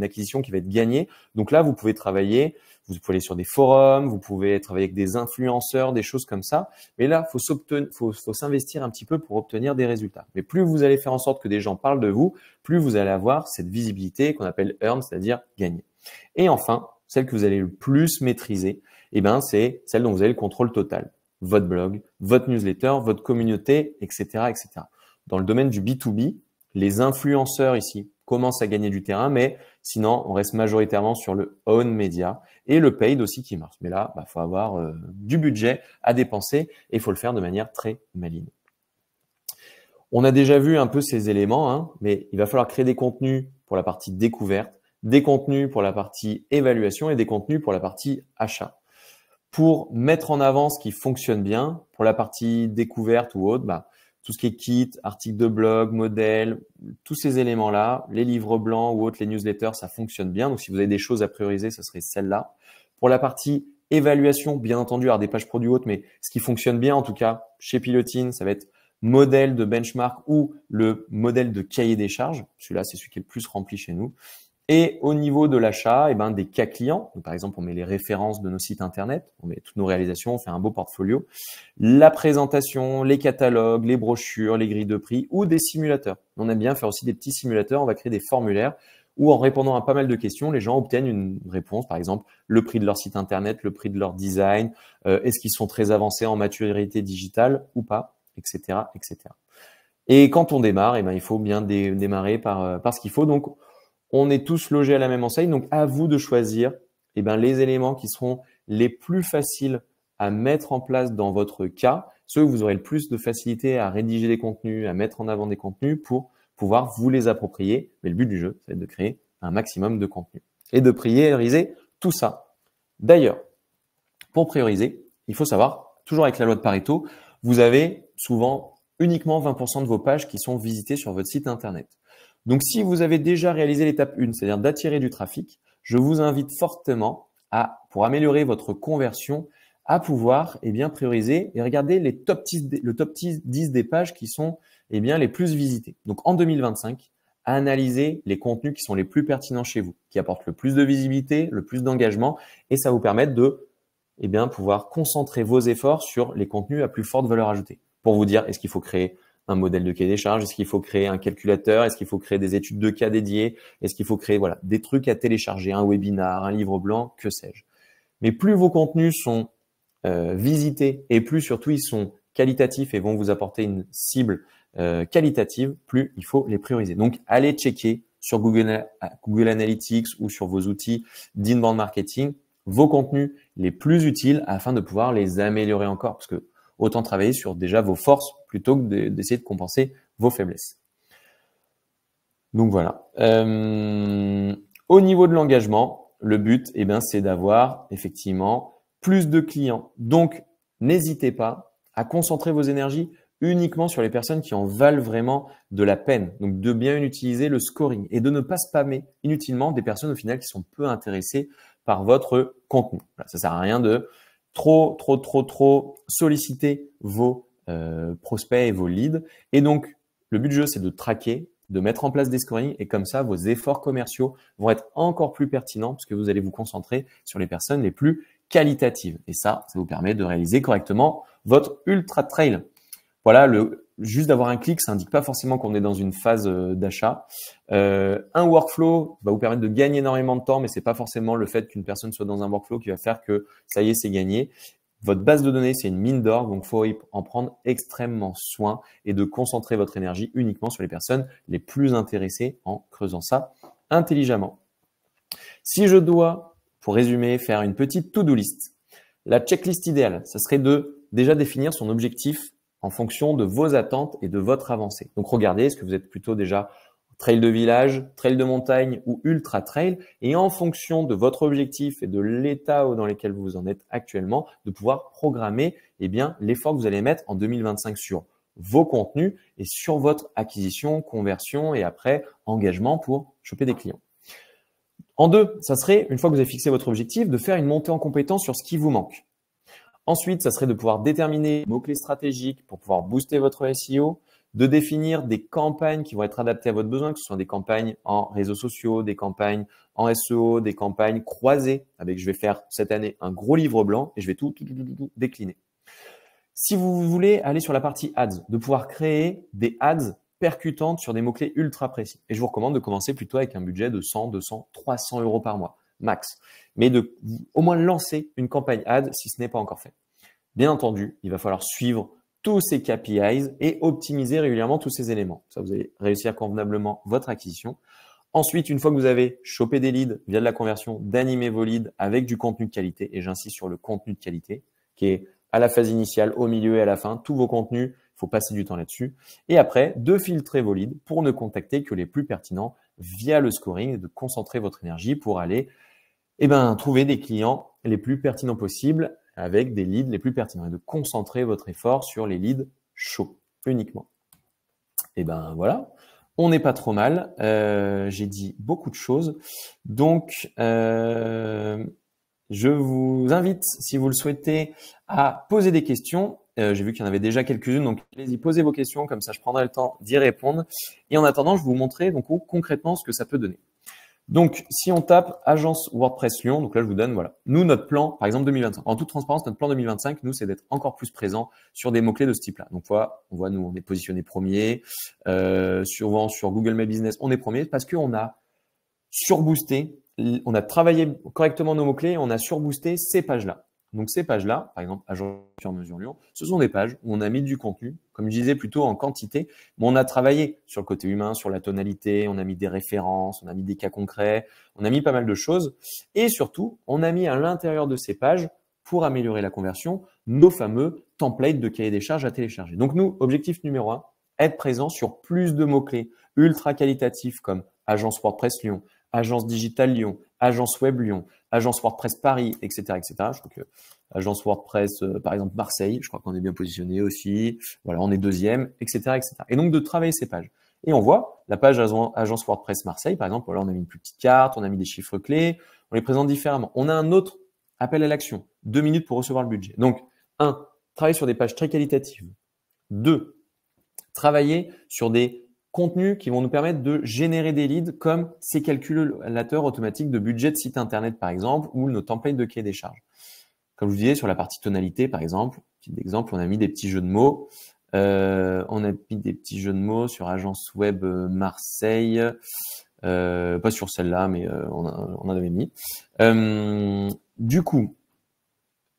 acquisition qui va être gagnée. Donc là, vous pouvez travailler, vous pouvez aller sur des forums, vous pouvez travailler avec des influenceurs, des choses comme ça. Mais là, faut s'investir un petit peu pour obtenir des résultats. Mais plus vous allez faire en sorte que des gens parlent de vous, plus vous allez avoir cette visibilité qu'on appelle earn, c'est-à-dire gagner. Et enfin, celle que vous allez le plus maîtriser, c'est celle dont vous avez le contrôle total. Votre blog, votre newsletter, votre communauté, etc., etc. Dans le domaine du B2B, les influenceurs ici commencent à gagner du terrain, mais sinon, on reste majoritairement sur le own media et le paid aussi qui marche. Mais là, faut avoir du budget à dépenser et il faut le faire de manière très maligne. On a déjà vu un peu ces éléments, mais il va falloir créer des contenus pour la partie découverte, des contenus pour la partie évaluation et des contenus pour la partie achat. Pour mettre en avant ce qui fonctionne bien, pour la partie découverte ou autre, tout ce qui est kit, articles de blog, modèles, tous ces éléments-là, les livres blancs ou autres, les newsletters, ça fonctionne bien. Donc, si vous avez des choses à prioriser, ce serait celle-là. Pour la partie évaluation, bien entendu, avoir des pages produits autres, mais ce qui fonctionne bien, en tout cas, chez Pilotine, ça va être modèle de benchmark ou le modèle de cahier des charges. Celui-là, c'est celui qui est le plus rempli chez nous. Et au niveau de l'achat, des cas clients. Donc, par exemple, on met les références de nos sites internet, on met toutes nos réalisations, on fait un beau portfolio. La présentation, les catalogues, les brochures, les grilles de prix ou des simulateurs. On aime bien faire aussi des petits simulateurs. On va créer des formulaires où en répondant à pas mal de questions, les gens obtiennent une réponse. Par exemple, le prix de leur site internet, le prix de leur design, est-ce qu'ils sont très avancés en maturité digitale ou pas, etc., etc. Et quand on démarre, il faut bien démarrer par ce qu'il faut. Donc, on est tous logés à la même enseigne, donc à vous de choisir les éléments qui seront les plus faciles à mettre en place dans votre cas, ceux où vous aurez le plus de facilité à rédiger des contenus, à mettre en avant des contenus pour pouvoir vous les approprier. Mais le but du jeu, c'est de créer un maximum de contenu et de prioriser tout ça. D'ailleurs, pour prioriser, il faut savoir, toujours avec la loi de Pareto, vous avez souvent uniquement 20% de vos pages qui sont visitées sur votre site internet. Donc, si vous avez déjà réalisé l'étape 1, c'est-à-dire d'attirer du trafic, je vous invite fortement pour améliorer votre conversion, à pouvoir prioriser et regarder le top 10 des pages qui sont les plus visitées. Donc, en 2025, analyser les contenus qui sont les plus pertinents chez vous, qui apportent le plus de visibilité, le plus d'engagement, et ça vous permet de pouvoir concentrer vos efforts sur les contenus à plus forte valeur ajoutée. Pour vous dire, est-ce qu'il faut créer un modèle de cahier des charges, est-ce qu'il faut créer un calculateur, est-ce qu'il faut créer des études de cas dédiées, est-ce qu'il faut créer des trucs à télécharger, un webinar, un livre blanc, que sais-je. Mais plus vos contenus sont visités et plus surtout ils sont qualitatifs et vont vous apporter une cible qualitative, plus il faut les prioriser. Donc, allez checker sur Google Analytics ou sur vos outils d'inbound marketing vos contenus les plus utiles afin de pouvoir les améliorer encore. Parce que autant travailler sur déjà vos forces plutôt que d'essayer de compenser vos faiblesses. Donc voilà. Au niveau de l'engagement, le but, c'est d'avoir effectivement plus de clients. Donc, n'hésitez pas à concentrer vos énergies uniquement sur les personnes qui en valent vraiment de la peine. Donc, de bien utiliser le scoring et de ne pas spammer inutilement des personnes au final qui sont peu intéressées par votre contenu. Voilà, ça sert à rien de trop solliciter vos prospects et vos leads. Et donc, le but du jeu, c'est de traquer, de mettre en place des scorings et comme ça, vos efforts commerciaux vont être encore plus pertinents parce que vous allez vous concentrer sur les personnes les plus qualitatives. Et ça vous permet de réaliser correctement votre ultra trail. Voilà, juste d'avoir un clic, ça indique pas forcément qu'on est dans une phase d'achat. Un workflow va vous permettre de gagner énormément de temps, mais c'est pas forcément le fait qu'une personne soit dans un workflow qui va faire que ça y est, c'est gagné. Votre base de données, c'est une mine d'or, donc faut en prendre extrêmement soin et de concentrer votre énergie uniquement sur les personnes les plus intéressées en creusant ça intelligemment. Si je dois, pour résumer, faire une petite to-do list, la checklist idéale, ça serait de déjà définir son objectif en fonction de vos attentes et de votre avancée. Donc, regardez, est-ce que vous êtes plutôt déjà trail de village, trail de montagne ou ultra trail, et en fonction de votre objectif et de l'état dans lequel vous en êtes actuellement, de pouvoir programmer l'effort que vous allez mettre en 2025 sur vos contenus et sur votre acquisition, conversion et après engagement pour choper des clients. En deux, ça serait, une fois que vous avez fixé votre objectif, de faire une montée en compétence sur ce qui vous manque. Ensuite, ça serait de pouvoir déterminer les mots-clés stratégiques pour pouvoir booster votre SEO, de définir des campagnes qui vont être adaptées à votre besoin, que ce soit des campagnes en réseaux sociaux, des campagnes en SEO, des campagnes croisées avec, je vais faire cette année un gros livre blanc et je vais tout décliner. Si vous voulez aller sur la partie ads, de pouvoir créer des ads percutantes sur des mots-clés ultra précis. Et je vous recommande de commencer plutôt avec un budget de 100, 200, 300 euros par mois, max. Mais de au moins lancer une campagne ad si ce n'est pas encore fait. Bien entendu, il va falloir suivre tous ces KPIs et optimiser régulièrement tous ces éléments. Ça, vous allez réussir convenablement votre acquisition. Ensuite, une fois que vous avez chopé des leads via de la conversion, d'animer vos leads avec du contenu de qualité. Et j'insiste sur le contenu de qualité qui est à la phase initiale, au milieu et à la fin. Tous vos contenus, il faut passer du temps là-dessus. Et après, de filtrer vos leads pour ne contacter que les plus pertinents via le scoring et de concentrer votre énergie pour aller trouver des clients les plus pertinents possibles avec des leads les plus pertinents et de concentrer votre effort sur les leads chauds uniquement. Et voilà, on n'est pas trop mal. J'ai dit beaucoup de choses. Donc, je vous invite, si vous le souhaitez, à poser des questions. J'ai vu qu'il y en avait déjà quelques-unes, donc allez-y, posez vos questions, comme ça je prendrai le temps d'y répondre. Et en attendant, je vais vous montrer donc concrètement ce que ça peut donner. Donc, si on tape agence WordPress Lyon, donc là, je vous donne, voilà, nous, notre plan, par exemple, 2025. En toute transparence, notre plan 2025, nous, c'est d'être encore plus présent sur des mots-clés de ce type-là. Donc, on voit, nous, on est positionné premier. Sur Google My Business, on est premier parce qu'on a surboosté, on a travaillé correctement nos mots-clés, on a surboosté ces pages-là. Donc, ces pages-là, par exemple, agence sur mesure Lyon, ce sont des pages où on a mis du contenu, comme je disais, plutôt en quantité, mais on a travaillé sur le côté humain, sur la tonalité, on a mis des références, on a mis des cas concrets, on a mis pas mal de choses. Et surtout, on a mis à l'intérieur de ces pages, pour améliorer la conversion, nos fameux templates de cahier des charges à télécharger. Donc, nous, objectif numéro 1, être présent sur plus de mots-clés ultra qualitatifs comme agence WordPress Lyon, agence Digital Lyon, agence Web Lyon, agence WordPress Paris, etc., etc. Je crois que agence WordPress, par exemple Marseille, je crois qu'on est bien positionné aussi. Voilà, on est deuxième, etc., etc. Et donc de travailler ces pages. Et on voit la page agence WordPress Marseille, par exemple. Voilà, on a mis une plus petite carte, on a mis des chiffres clés, on les présente différemment. On a un autre appel à l'action, 2 minutes pour recevoir le budget. Donc, 1, travailler sur des pages très qualitatives. 2, travailler sur des contenus qui vont nous permettre de générer des leads comme ces calculateurs automatiques de budget de site internet, par exemple, ou nos templates de cahier des charges. Comme je vous disais, sur la partie tonalité, par exemple, petit exemple, on a mis des petits jeux de mots. On a mis des petits jeux de mots sur Agence Web Marseille. Pas sur celle-là, mais on en avait mis. Du coup,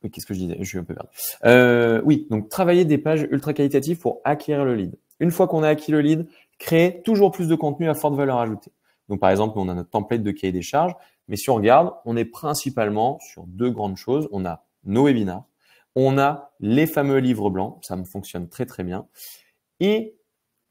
qu'est-ce que je disais? Je suis un peu perdu. Oui, donc travailler des pages ultra qualitatives pour acquérir le lead. Une fois qu'on a acquis le lead, créer toujours plus de contenu à forte valeur ajoutée. Donc par exemple, on a notre template de cahier des charges, mais si on regarde, on est principalement sur deux grandes choses. On a nos webinars, on a les fameux livres blancs, ça me fonctionne très très bien. Et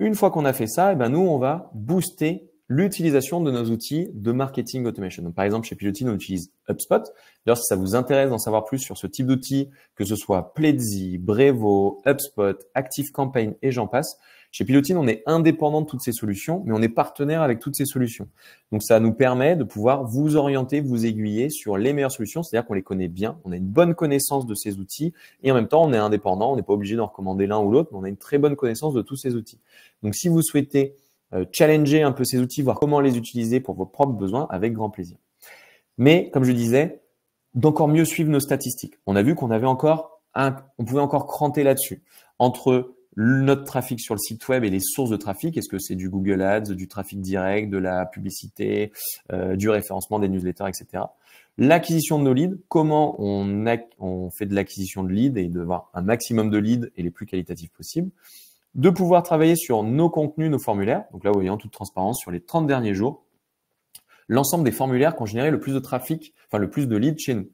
une fois qu'on a fait ça, eh ben nous, on va booster l'utilisation de nos outils de marketing automation. Donc, par exemple, chez Pilotine, on utilise HubSpot. D'ailleurs, si ça vous intéresse d'en savoir plus sur ce type d'outils, que ce soit Pledzi, Brevo, HubSpot, ActiveCampaign et j'en passe, chez Pilotine, on est indépendant de toutes ces solutions, mais on est partenaire avec toutes ces solutions. Donc, ça nous permet de pouvoir vous orienter, vous aiguiller sur les meilleures solutions, c'est-à-dire qu'on les connaît bien, on a une bonne connaissance de ces outils et en même temps, on est indépendant, on n'est pas obligé d'en recommander l'un ou l'autre, mais on a une très bonne connaissance de tous ces outils. Donc, si vous souhaitez challenger un peu ces outils, voir comment les utiliser pour vos propres besoins, avec grand plaisir. Mais, comme je disais, d'encore mieux suivre nos statistiques. On a vu qu'on avait on pouvait encore cranter là-dessus. Entre notre trafic sur le site web et les sources de trafic, est-ce que c'est du Google Ads, du trafic direct, de la publicité, du référencement des newsletters, etc. L'acquisition de nos leads, comment on fait de l'acquisition de leads et de voir un maximum de leads et les plus qualitatifs possibles. De pouvoir travailler sur nos contenus, nos formulaires. Donc là, vous voyez en toute transparence, sur les 30 derniers jours, l'ensemble des formulaires qui ont généré le plus de trafic, enfin le plus de leads chez nous.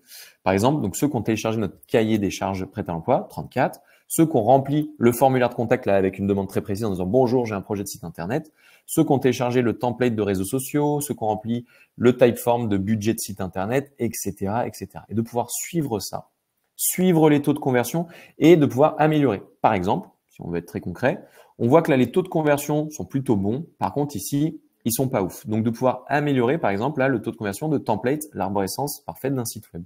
Par exemple, donc ceux qui ont téléchargé notre cahier des charges prêt à l'emploi, 34. Ceux qui ont rempli le formulaire de contact là avec une demande très précise en disant « Bonjour, j'ai un projet de site internet ». Ceux qui ont téléchargé le template de réseaux sociaux, ceux qui ont rempli le typeform de budget de site internet, etc., etc. Et de pouvoir suivre ça, suivre les taux de conversion et de pouvoir améliorer. Par exemple, si on veut être très concret, on voit que là, les taux de conversion sont plutôt bons. Par contre, ici, ils sont pas ouf. Donc, de pouvoir améliorer, par exemple, là, le taux de conversion de template, l'arborescence parfaite d'un site web.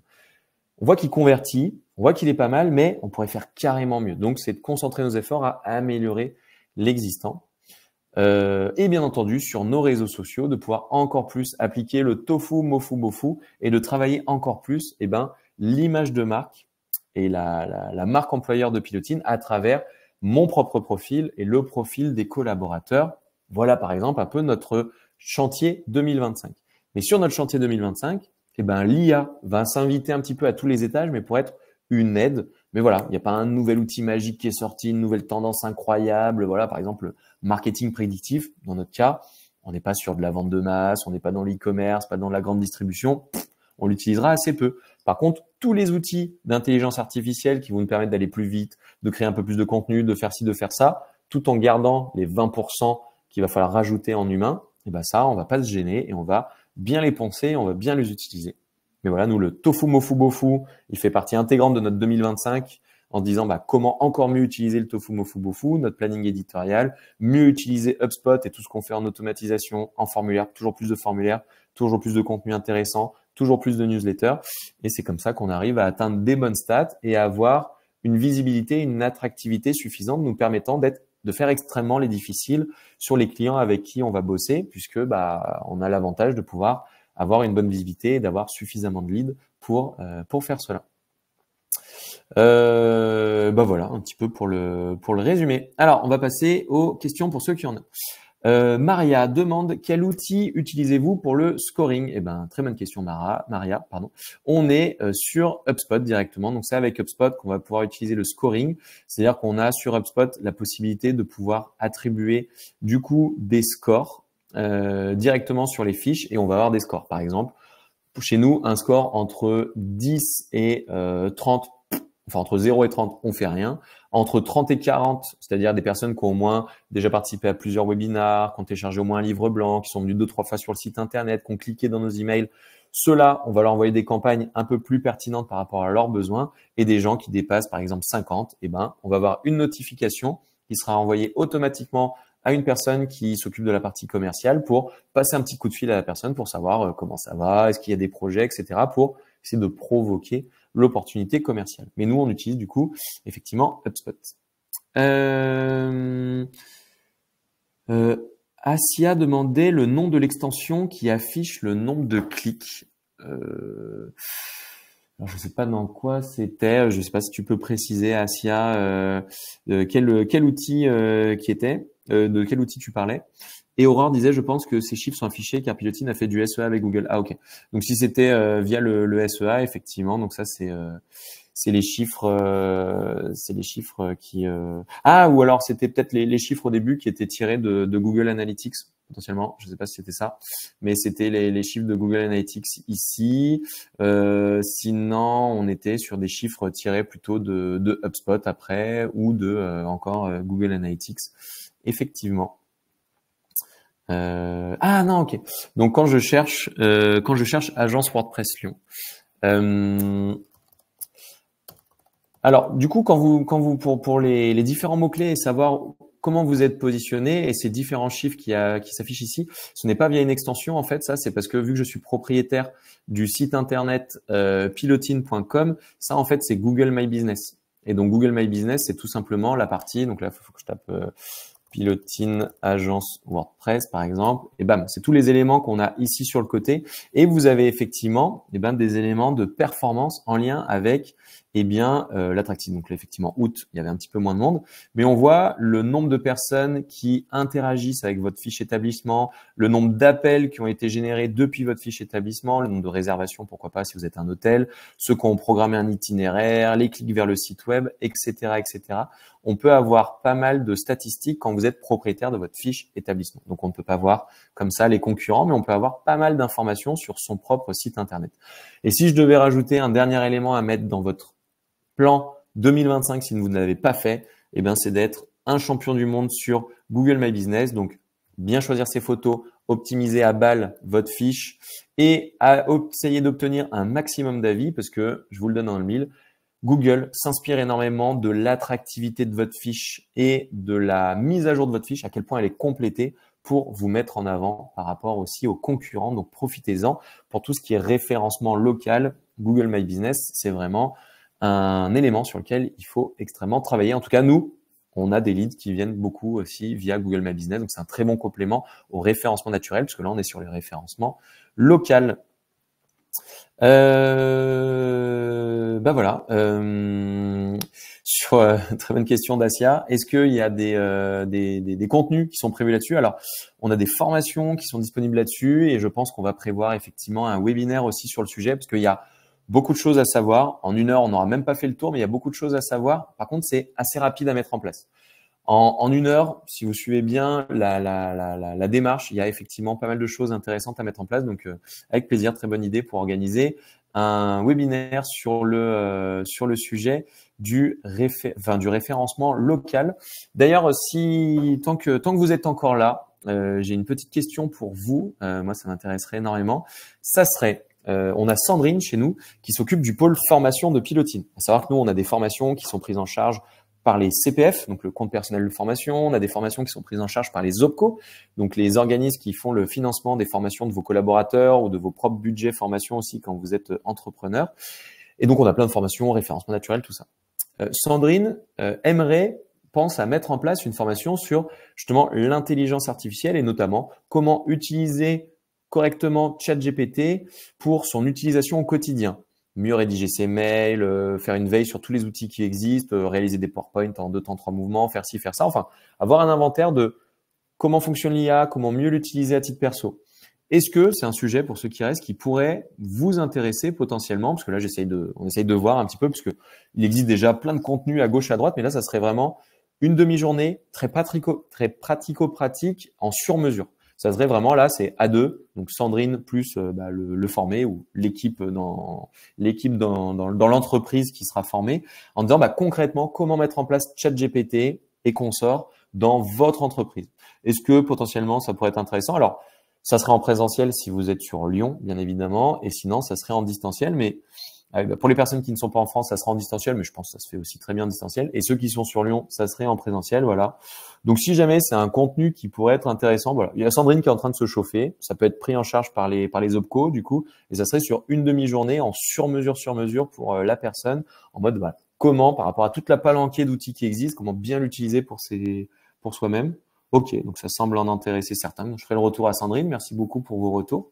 On voit qu'il convertit, on voit qu'il est pas mal, mais on pourrait faire carrément mieux. Donc, c'est de concentrer nos efforts à améliorer l'existant. Et bien entendu, sur nos réseaux sociaux, de pouvoir encore plus appliquer le tofu, mofu, bofu et de travailler encore plus l'image de marque et la marque employeur de Pilotine à travers mon propre profil et le profil des collaborateurs. Voilà par exemple un peu notre chantier 2025. Mais sur notre chantier 2025, l'IA va s'inviter un petit peu à tous les étages, mais pour être une aide. Mais voilà, il n'y a pas un nouvel outil magique qui est sorti, une nouvelle tendance incroyable. Voilà, par exemple, le marketing prédictif, dans notre cas, on n'est pas sur de la vente de masse, on n'est pas dans l'e-commerce, pas dans la grande distribution. On l'utilisera assez peu. Par contre, tous les outils d'intelligence artificielle qui vont nous permettre d'aller plus vite, de créer un peu plus de contenu, de faire ci, de faire ça, tout en gardant les 20% qu'il va falloir rajouter en humain, ça, on va pas se gêner et on va bien les penser, on va bien les utiliser. Mais voilà, nous, le tofu, mofu, bofu, il fait partie intégrante de notre 2025 en disant comment encore mieux utiliser le tofu, mofu, bofu, notre planning éditorial, mieux utiliser HubSpot et tout ce qu'on fait en automatisation, en formulaire, toujours plus de contenu intéressant, toujours plus de newsletters. Et c'est comme ça qu'on arrive à atteindre des bonnes stats et à avoir une visibilité, une attractivité suffisante nous permettant de faire extrêmement les difficiles sur les clients avec qui on va bosser, puisque on a l'avantage de pouvoir avoir une bonne visibilité et d'avoir suffisamment de leads pour faire cela. Voilà un petit peu pour le résumé. Alors, on va passer aux questions pour ceux qui en ont. Maria demande quel outil utilisez-vous pour le scoring? Très bonne question, Maria. On est sur HubSpot directement. Donc, c'est avec HubSpot qu'on va pouvoir utiliser le scoring. C'est-à-dire qu'on a sur HubSpot la possibilité de pouvoir attribuer du coup des scores directement sur les fiches et on va avoir des scores. Par exemple, chez nous, un score entre 10 et 30, enfin entre 0 et 30, on fait rien. Entre 30 et 40, c'est-à-dire des personnes qui ont au moins déjà participé à plusieurs webinars, qui ont téléchargé au moins un livre blanc, qui sont venus 2-3 fois sur le site internet, qui ont cliqué dans nos emails, ceux-là, on va leur envoyer des campagnes un peu plus pertinentes par rapport à leurs besoins. Et des gens qui dépassent par exemple 50, on va avoir une notification qui sera envoyée automatiquement à une personne qui s'occupe de la partie commerciale pour passer un petit coup de fil à la personne pour savoir comment ça va, est-ce qu'il y a des projets, etc. pour essayer de provoquer l'opportunité commerciale. Mais nous, on utilise du coup effectivement HubSpot. Asia demandait le nom de l'extension qui affiche le nombre de clics. Alors je sais pas dans quoi c'était. Je sais pas si tu peux préciser, Asia, quel outil qui était, de quel outil tu parlais. Et Aurore disait, je pense que ces chiffres sont affichés car Pilotine a fait du SEA avec Google. Ah ok. Donc si c'était via le SEA, effectivement. Donc ça c'est les chiffres qui ah, ou alors c'était peut-être les chiffres au début qui étaient tirés de Google Analytics potentiellement. Je sais pas si c'était ça, mais c'était les chiffres de Google Analytics ici. Sinon, on était sur des chiffres tirés plutôt de HubSpot après ou de encore Google Analytics. Effectivement. Ah non, ok. Donc quand je cherche agence WordPress Lyon. Alors, du coup, quand vous pour les différents mots-clés et savoir comment vous êtes positionné et ces différents chiffres qui s'affichent ici, ce n'est pas via une extension, en fait, ça, c'est parce que vu que je suis propriétaire du site internet pilotine.com, ça, en fait, c'est Google My Business. Et donc, Google My Business, c'est tout simplement la partie, donc là, il faut que je tape Pilotine agence WordPress, par exemple, et bam, c'est tous les éléments qu'on a ici sur le côté. Et vous avez effectivement des éléments de performance en lien avec l'attractif. Donc là, effectivement, août, il y avait un petit peu moins de monde, mais on voit le nombre de personnes qui interagissent avec votre fiche établissement, le nombre d'appels qui ont été générés depuis votre fiche établissement, le nombre de réservations, pourquoi pas si vous êtes un hôtel, ceux qui ont programmé un itinéraire, les clics vers le site web, etc., etc. On peut avoir pas mal de statistiques quand vous êtes propriétaire de votre fiche établissement. Donc, on ne peut pas voir comme ça les concurrents, mais on peut avoir pas mal d'informations sur son propre site internet. Et si je devais rajouter un dernier élément à mettre dans votre plan 2025, si vous ne l'avez pas fait, c'est d'être un champion du monde sur Google My Business. Donc, bien choisir ses photos, optimiser à balle votre fiche et à essayer d'obtenir un maximum d'avis parce que, je vous le donne dans le mille, Google s'inspire énormément de l'attractivité de votre fiche et de la mise à jour de votre fiche, à quel point elle est complétée pour vous mettre en avant par rapport aussi aux concurrents. Donc, profitez-en pour tout ce qui est référencement local. Google My Business, c'est vraiment un élément sur lequel il faut extrêmement travailler. En tout cas, nous, on a des leads qui viennent beaucoup aussi via Google My Business. Donc, c'est un très bon complément au référencement naturel, parce que là, on est sur les référencements local. Voilà. Sur très bonne question d'Asia. Est-ce qu'il y a des contenus qui sont prévus là-dessus? Alors, on a des formations qui sont disponibles là-dessus et je pense qu'on va prévoir effectivement un webinaire aussi sur le sujet parce qu'il y a beaucoup de choses à savoir. En 1 heure, on n'aura même pas fait le tour, mais il y a beaucoup de choses à savoir. Par contre, c'est assez rapide à mettre en place. En 1 heure, si vous suivez bien la démarche, il y a effectivement pas mal de choses intéressantes à mettre en place. Donc, avec plaisir, très bonne idée pour organiser un webinaire sur le sujet du référencement local. D'ailleurs, tant que vous êtes encore là, j'ai une petite question pour vous. Moi, ça m'intéresserait énormément. Ça serait on a Sandrine chez nous qui s'occupe du pôle formation de Pilotine. À savoir que nous, on a des formations qui sont prises en charge par les CPF, donc le compte personnel de formation. On a des formations qui sont prises en charge par les OPCO, donc les organismes qui font le financement des formations de vos collaborateurs ou de vos propres budgets formation aussi quand vous êtes entrepreneur. Et donc, on a plein de formations, référencement naturel, tout ça. Sandrine pense à mettre en place une formation sur justement l'intelligence artificielle et notamment comment utiliser correctement ChatGPT pour son utilisation au quotidien. Mieux rédiger ses mails, faire une veille sur tous les outils qui existent, réaliser des PowerPoint en 2 temps 3 mouvements, faire ci, faire ça. Enfin, avoir un inventaire de comment fonctionne l'IA, comment mieux l'utiliser à titre perso. Est-ce que c'est un sujet pour ceux qui restent qui pourrait vous intéresser potentiellement? Parce que là, on essaye de voir un petit peu parce que il existe déjà plein de contenus à gauche, à droite, mais là, ça serait vraiment une demi-journée très pratico-pratique en sur-mesure. Ça serait vraiment là, c'est à 2, donc Sandrine plus le formé ou l'équipe dans l'entreprise qui sera formée, en disant concrètement comment mettre en place ChatGPT et consorts dans votre entreprise. Est-ce que potentiellement ça pourrait être intéressant? Alors, ça serait en présentiel si vous êtes sur Lyon, bien évidemment, et sinon ça serait en distanciel. Mais pour les personnes qui ne sont pas en France, ça sera en distanciel, mais je pense que ça se fait aussi très bien en distanciel. Et ceux qui sont sur Lyon, ça serait en présentiel, voilà. Donc, si jamais c'est un contenu qui pourrait être intéressant, voilà. Il y a Sandrine qui est en train de se chauffer. Ça peut être pris en charge par les OPCO, du coup, et ça serait sur une demi-journée en sur-mesure pour la personne, en mode comment, par rapport à toute la palanquée d'outils qui existent, comment bien l'utiliser pour soi-même. Ok, donc ça semble en intéresser certains. Donc, je ferai le retour à Sandrine. Merci beaucoup pour vos retours.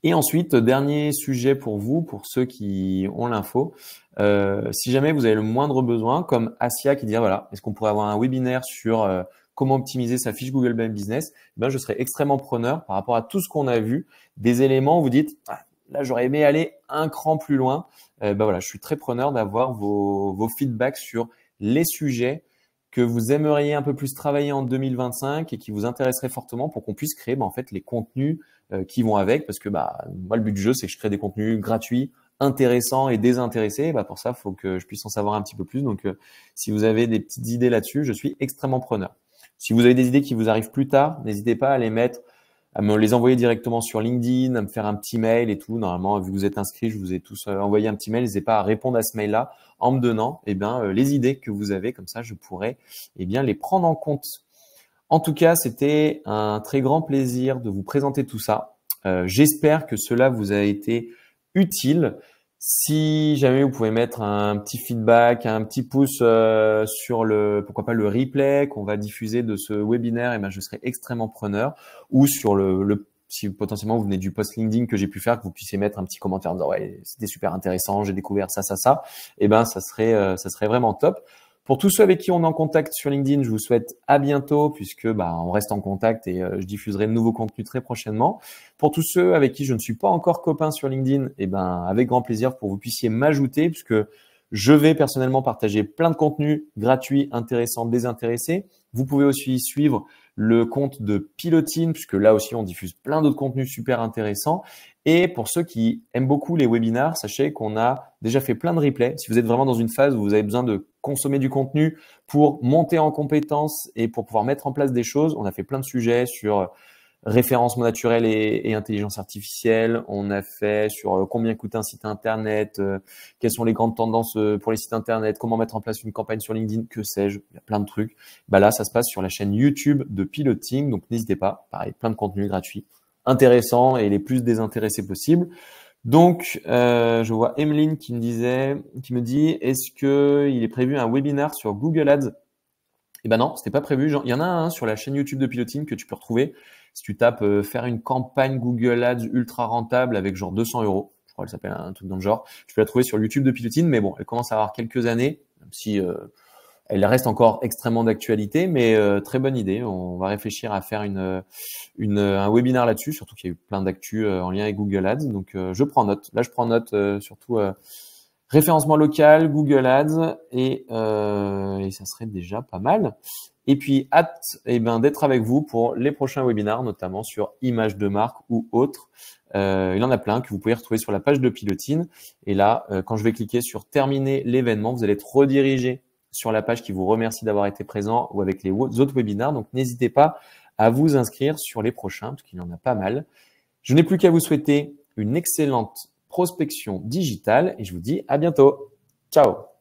Et ensuite, dernier sujet pour vous, pour ceux qui ont l'info. Si jamais vous avez le moindre besoin, comme Asia qui dit, voilà, est-ce qu'on pourrait avoir un webinaire sur comment optimiser sa fiche Google My Business? Ben, je serais extrêmement preneur par rapport à tout ce qu'on a vu, des éléments où vous dites, ah, là, j'aurais aimé aller un cran plus loin. Ben voilà, je suis très preneur d'avoir vos feedbacks sur les sujets que vous aimeriez un peu plus travailler en 2025 et qui vous intéresseraient fortement pour qu'on puisse créer en fait les contenus qui vont avec, parce que moi le but du jeu c'est que je crée des contenus gratuits, intéressants et désintéressés. Pour ça, il faut que je puisse en savoir un petit peu plus. Donc si vous avez des petites idées là-dessus, je suis extrêmement preneur. Si vous avez des idées qui vous arrivent plus tard, n'hésitez pas à les mettre, à me les envoyer directement sur LinkedIn, à me faire un petit mail et tout. Normalement, vu que vous êtes inscrits, je vous ai tous envoyé un petit mail. N'hésitez pas à répondre à ce mail-là en me donnant les idées que vous avez. Comme ça, je pourrais les prendre en compte. En tout cas, c'était un très grand plaisir de vous présenter tout ça. J'espère que cela vous a été utile. Si jamais vous pouvez mettre un petit feedback, un petit pouce sur pourquoi pas le replay qu'on va diffuser de ce webinaire, je serai extrêmement preneur. Ou sur si potentiellement vous venez du post LinkedIn que j'ai pu faire, que vous puissiez mettre un petit commentaire en disant ouais, c'était super intéressant, j'ai découvert ça. ça serait vraiment top. Pour tous ceux avec qui on est en contact sur LinkedIn, je vous souhaite à bientôt puisque on reste en contact et je diffuserai de nouveaux contenus très prochainement. Pour tous ceux avec qui je ne suis pas encore copain sur LinkedIn, avec grand plaisir pour que vous puissiez m'ajouter puisque je vais personnellement partager plein de contenus gratuits, intéressants, désintéressés. Vous pouvez aussi suivre le compte de Pilotine puisque là aussi on diffuse plein d'autres contenus super intéressants. Et pour ceux qui aiment beaucoup les webinars, sachez qu'on a déjà fait plein de replays. Si vous êtes vraiment dans une phase où vous avez besoin de consommer du contenu pour monter en compétences et pour pouvoir mettre en place des choses, on a fait plein de sujets sur référencement naturel et intelligence artificielle. On a fait sur combien coûte un site internet, quelles sont les grandes tendances pour les sites internet, comment mettre en place une campagne sur LinkedIn, que sais-je, il y a plein de trucs. Là, ça se passe sur la chaîne YouTube de Piloting, donc n'hésitez pas, pareil, plein de contenus gratuits, intéressants et les plus désintéressés possibles. Donc, je vois Emeline qui me dit, est-ce que il est prévu un webinaire sur Google Ads? Non, c'était pas prévu. Il y en a un sur la chaîne YouTube de Piloting que tu peux retrouver. Si tu tapes faire une campagne Google Ads ultra rentable avec genre 200 €, je crois qu'elle s'appelle un truc dans le genre, tu peux la trouver sur YouTube de Piloting. Mais bon, elle commence à avoir quelques années, même si elle reste encore extrêmement d'actualité, mais très bonne idée. On va réfléchir à faire un webinaire là-dessus, surtout qu'il y a eu plein d'actu en lien avec Google Ads. Donc, je prends note. Là, je prends note surtout référencement local, Google Ads et ça serait déjà pas mal. Et puis, hâte d'être avec vous pour les prochains webinaires, notamment sur images de marque ou autres. Il y en a plein que vous pouvez retrouver sur la page de Pilotine. Et là, quand je vais cliquer sur terminer l'événement, vous allez être redirigé sur la page qui vous remercie d'avoir été présent ou avec les autres webinaires. Donc, n'hésitez pas à vous inscrire sur les prochains parce qu'il y en a pas mal. Je n'ai plus qu'à vous souhaiter une excellente prospection digitale et je vous dis à bientôt. Ciao!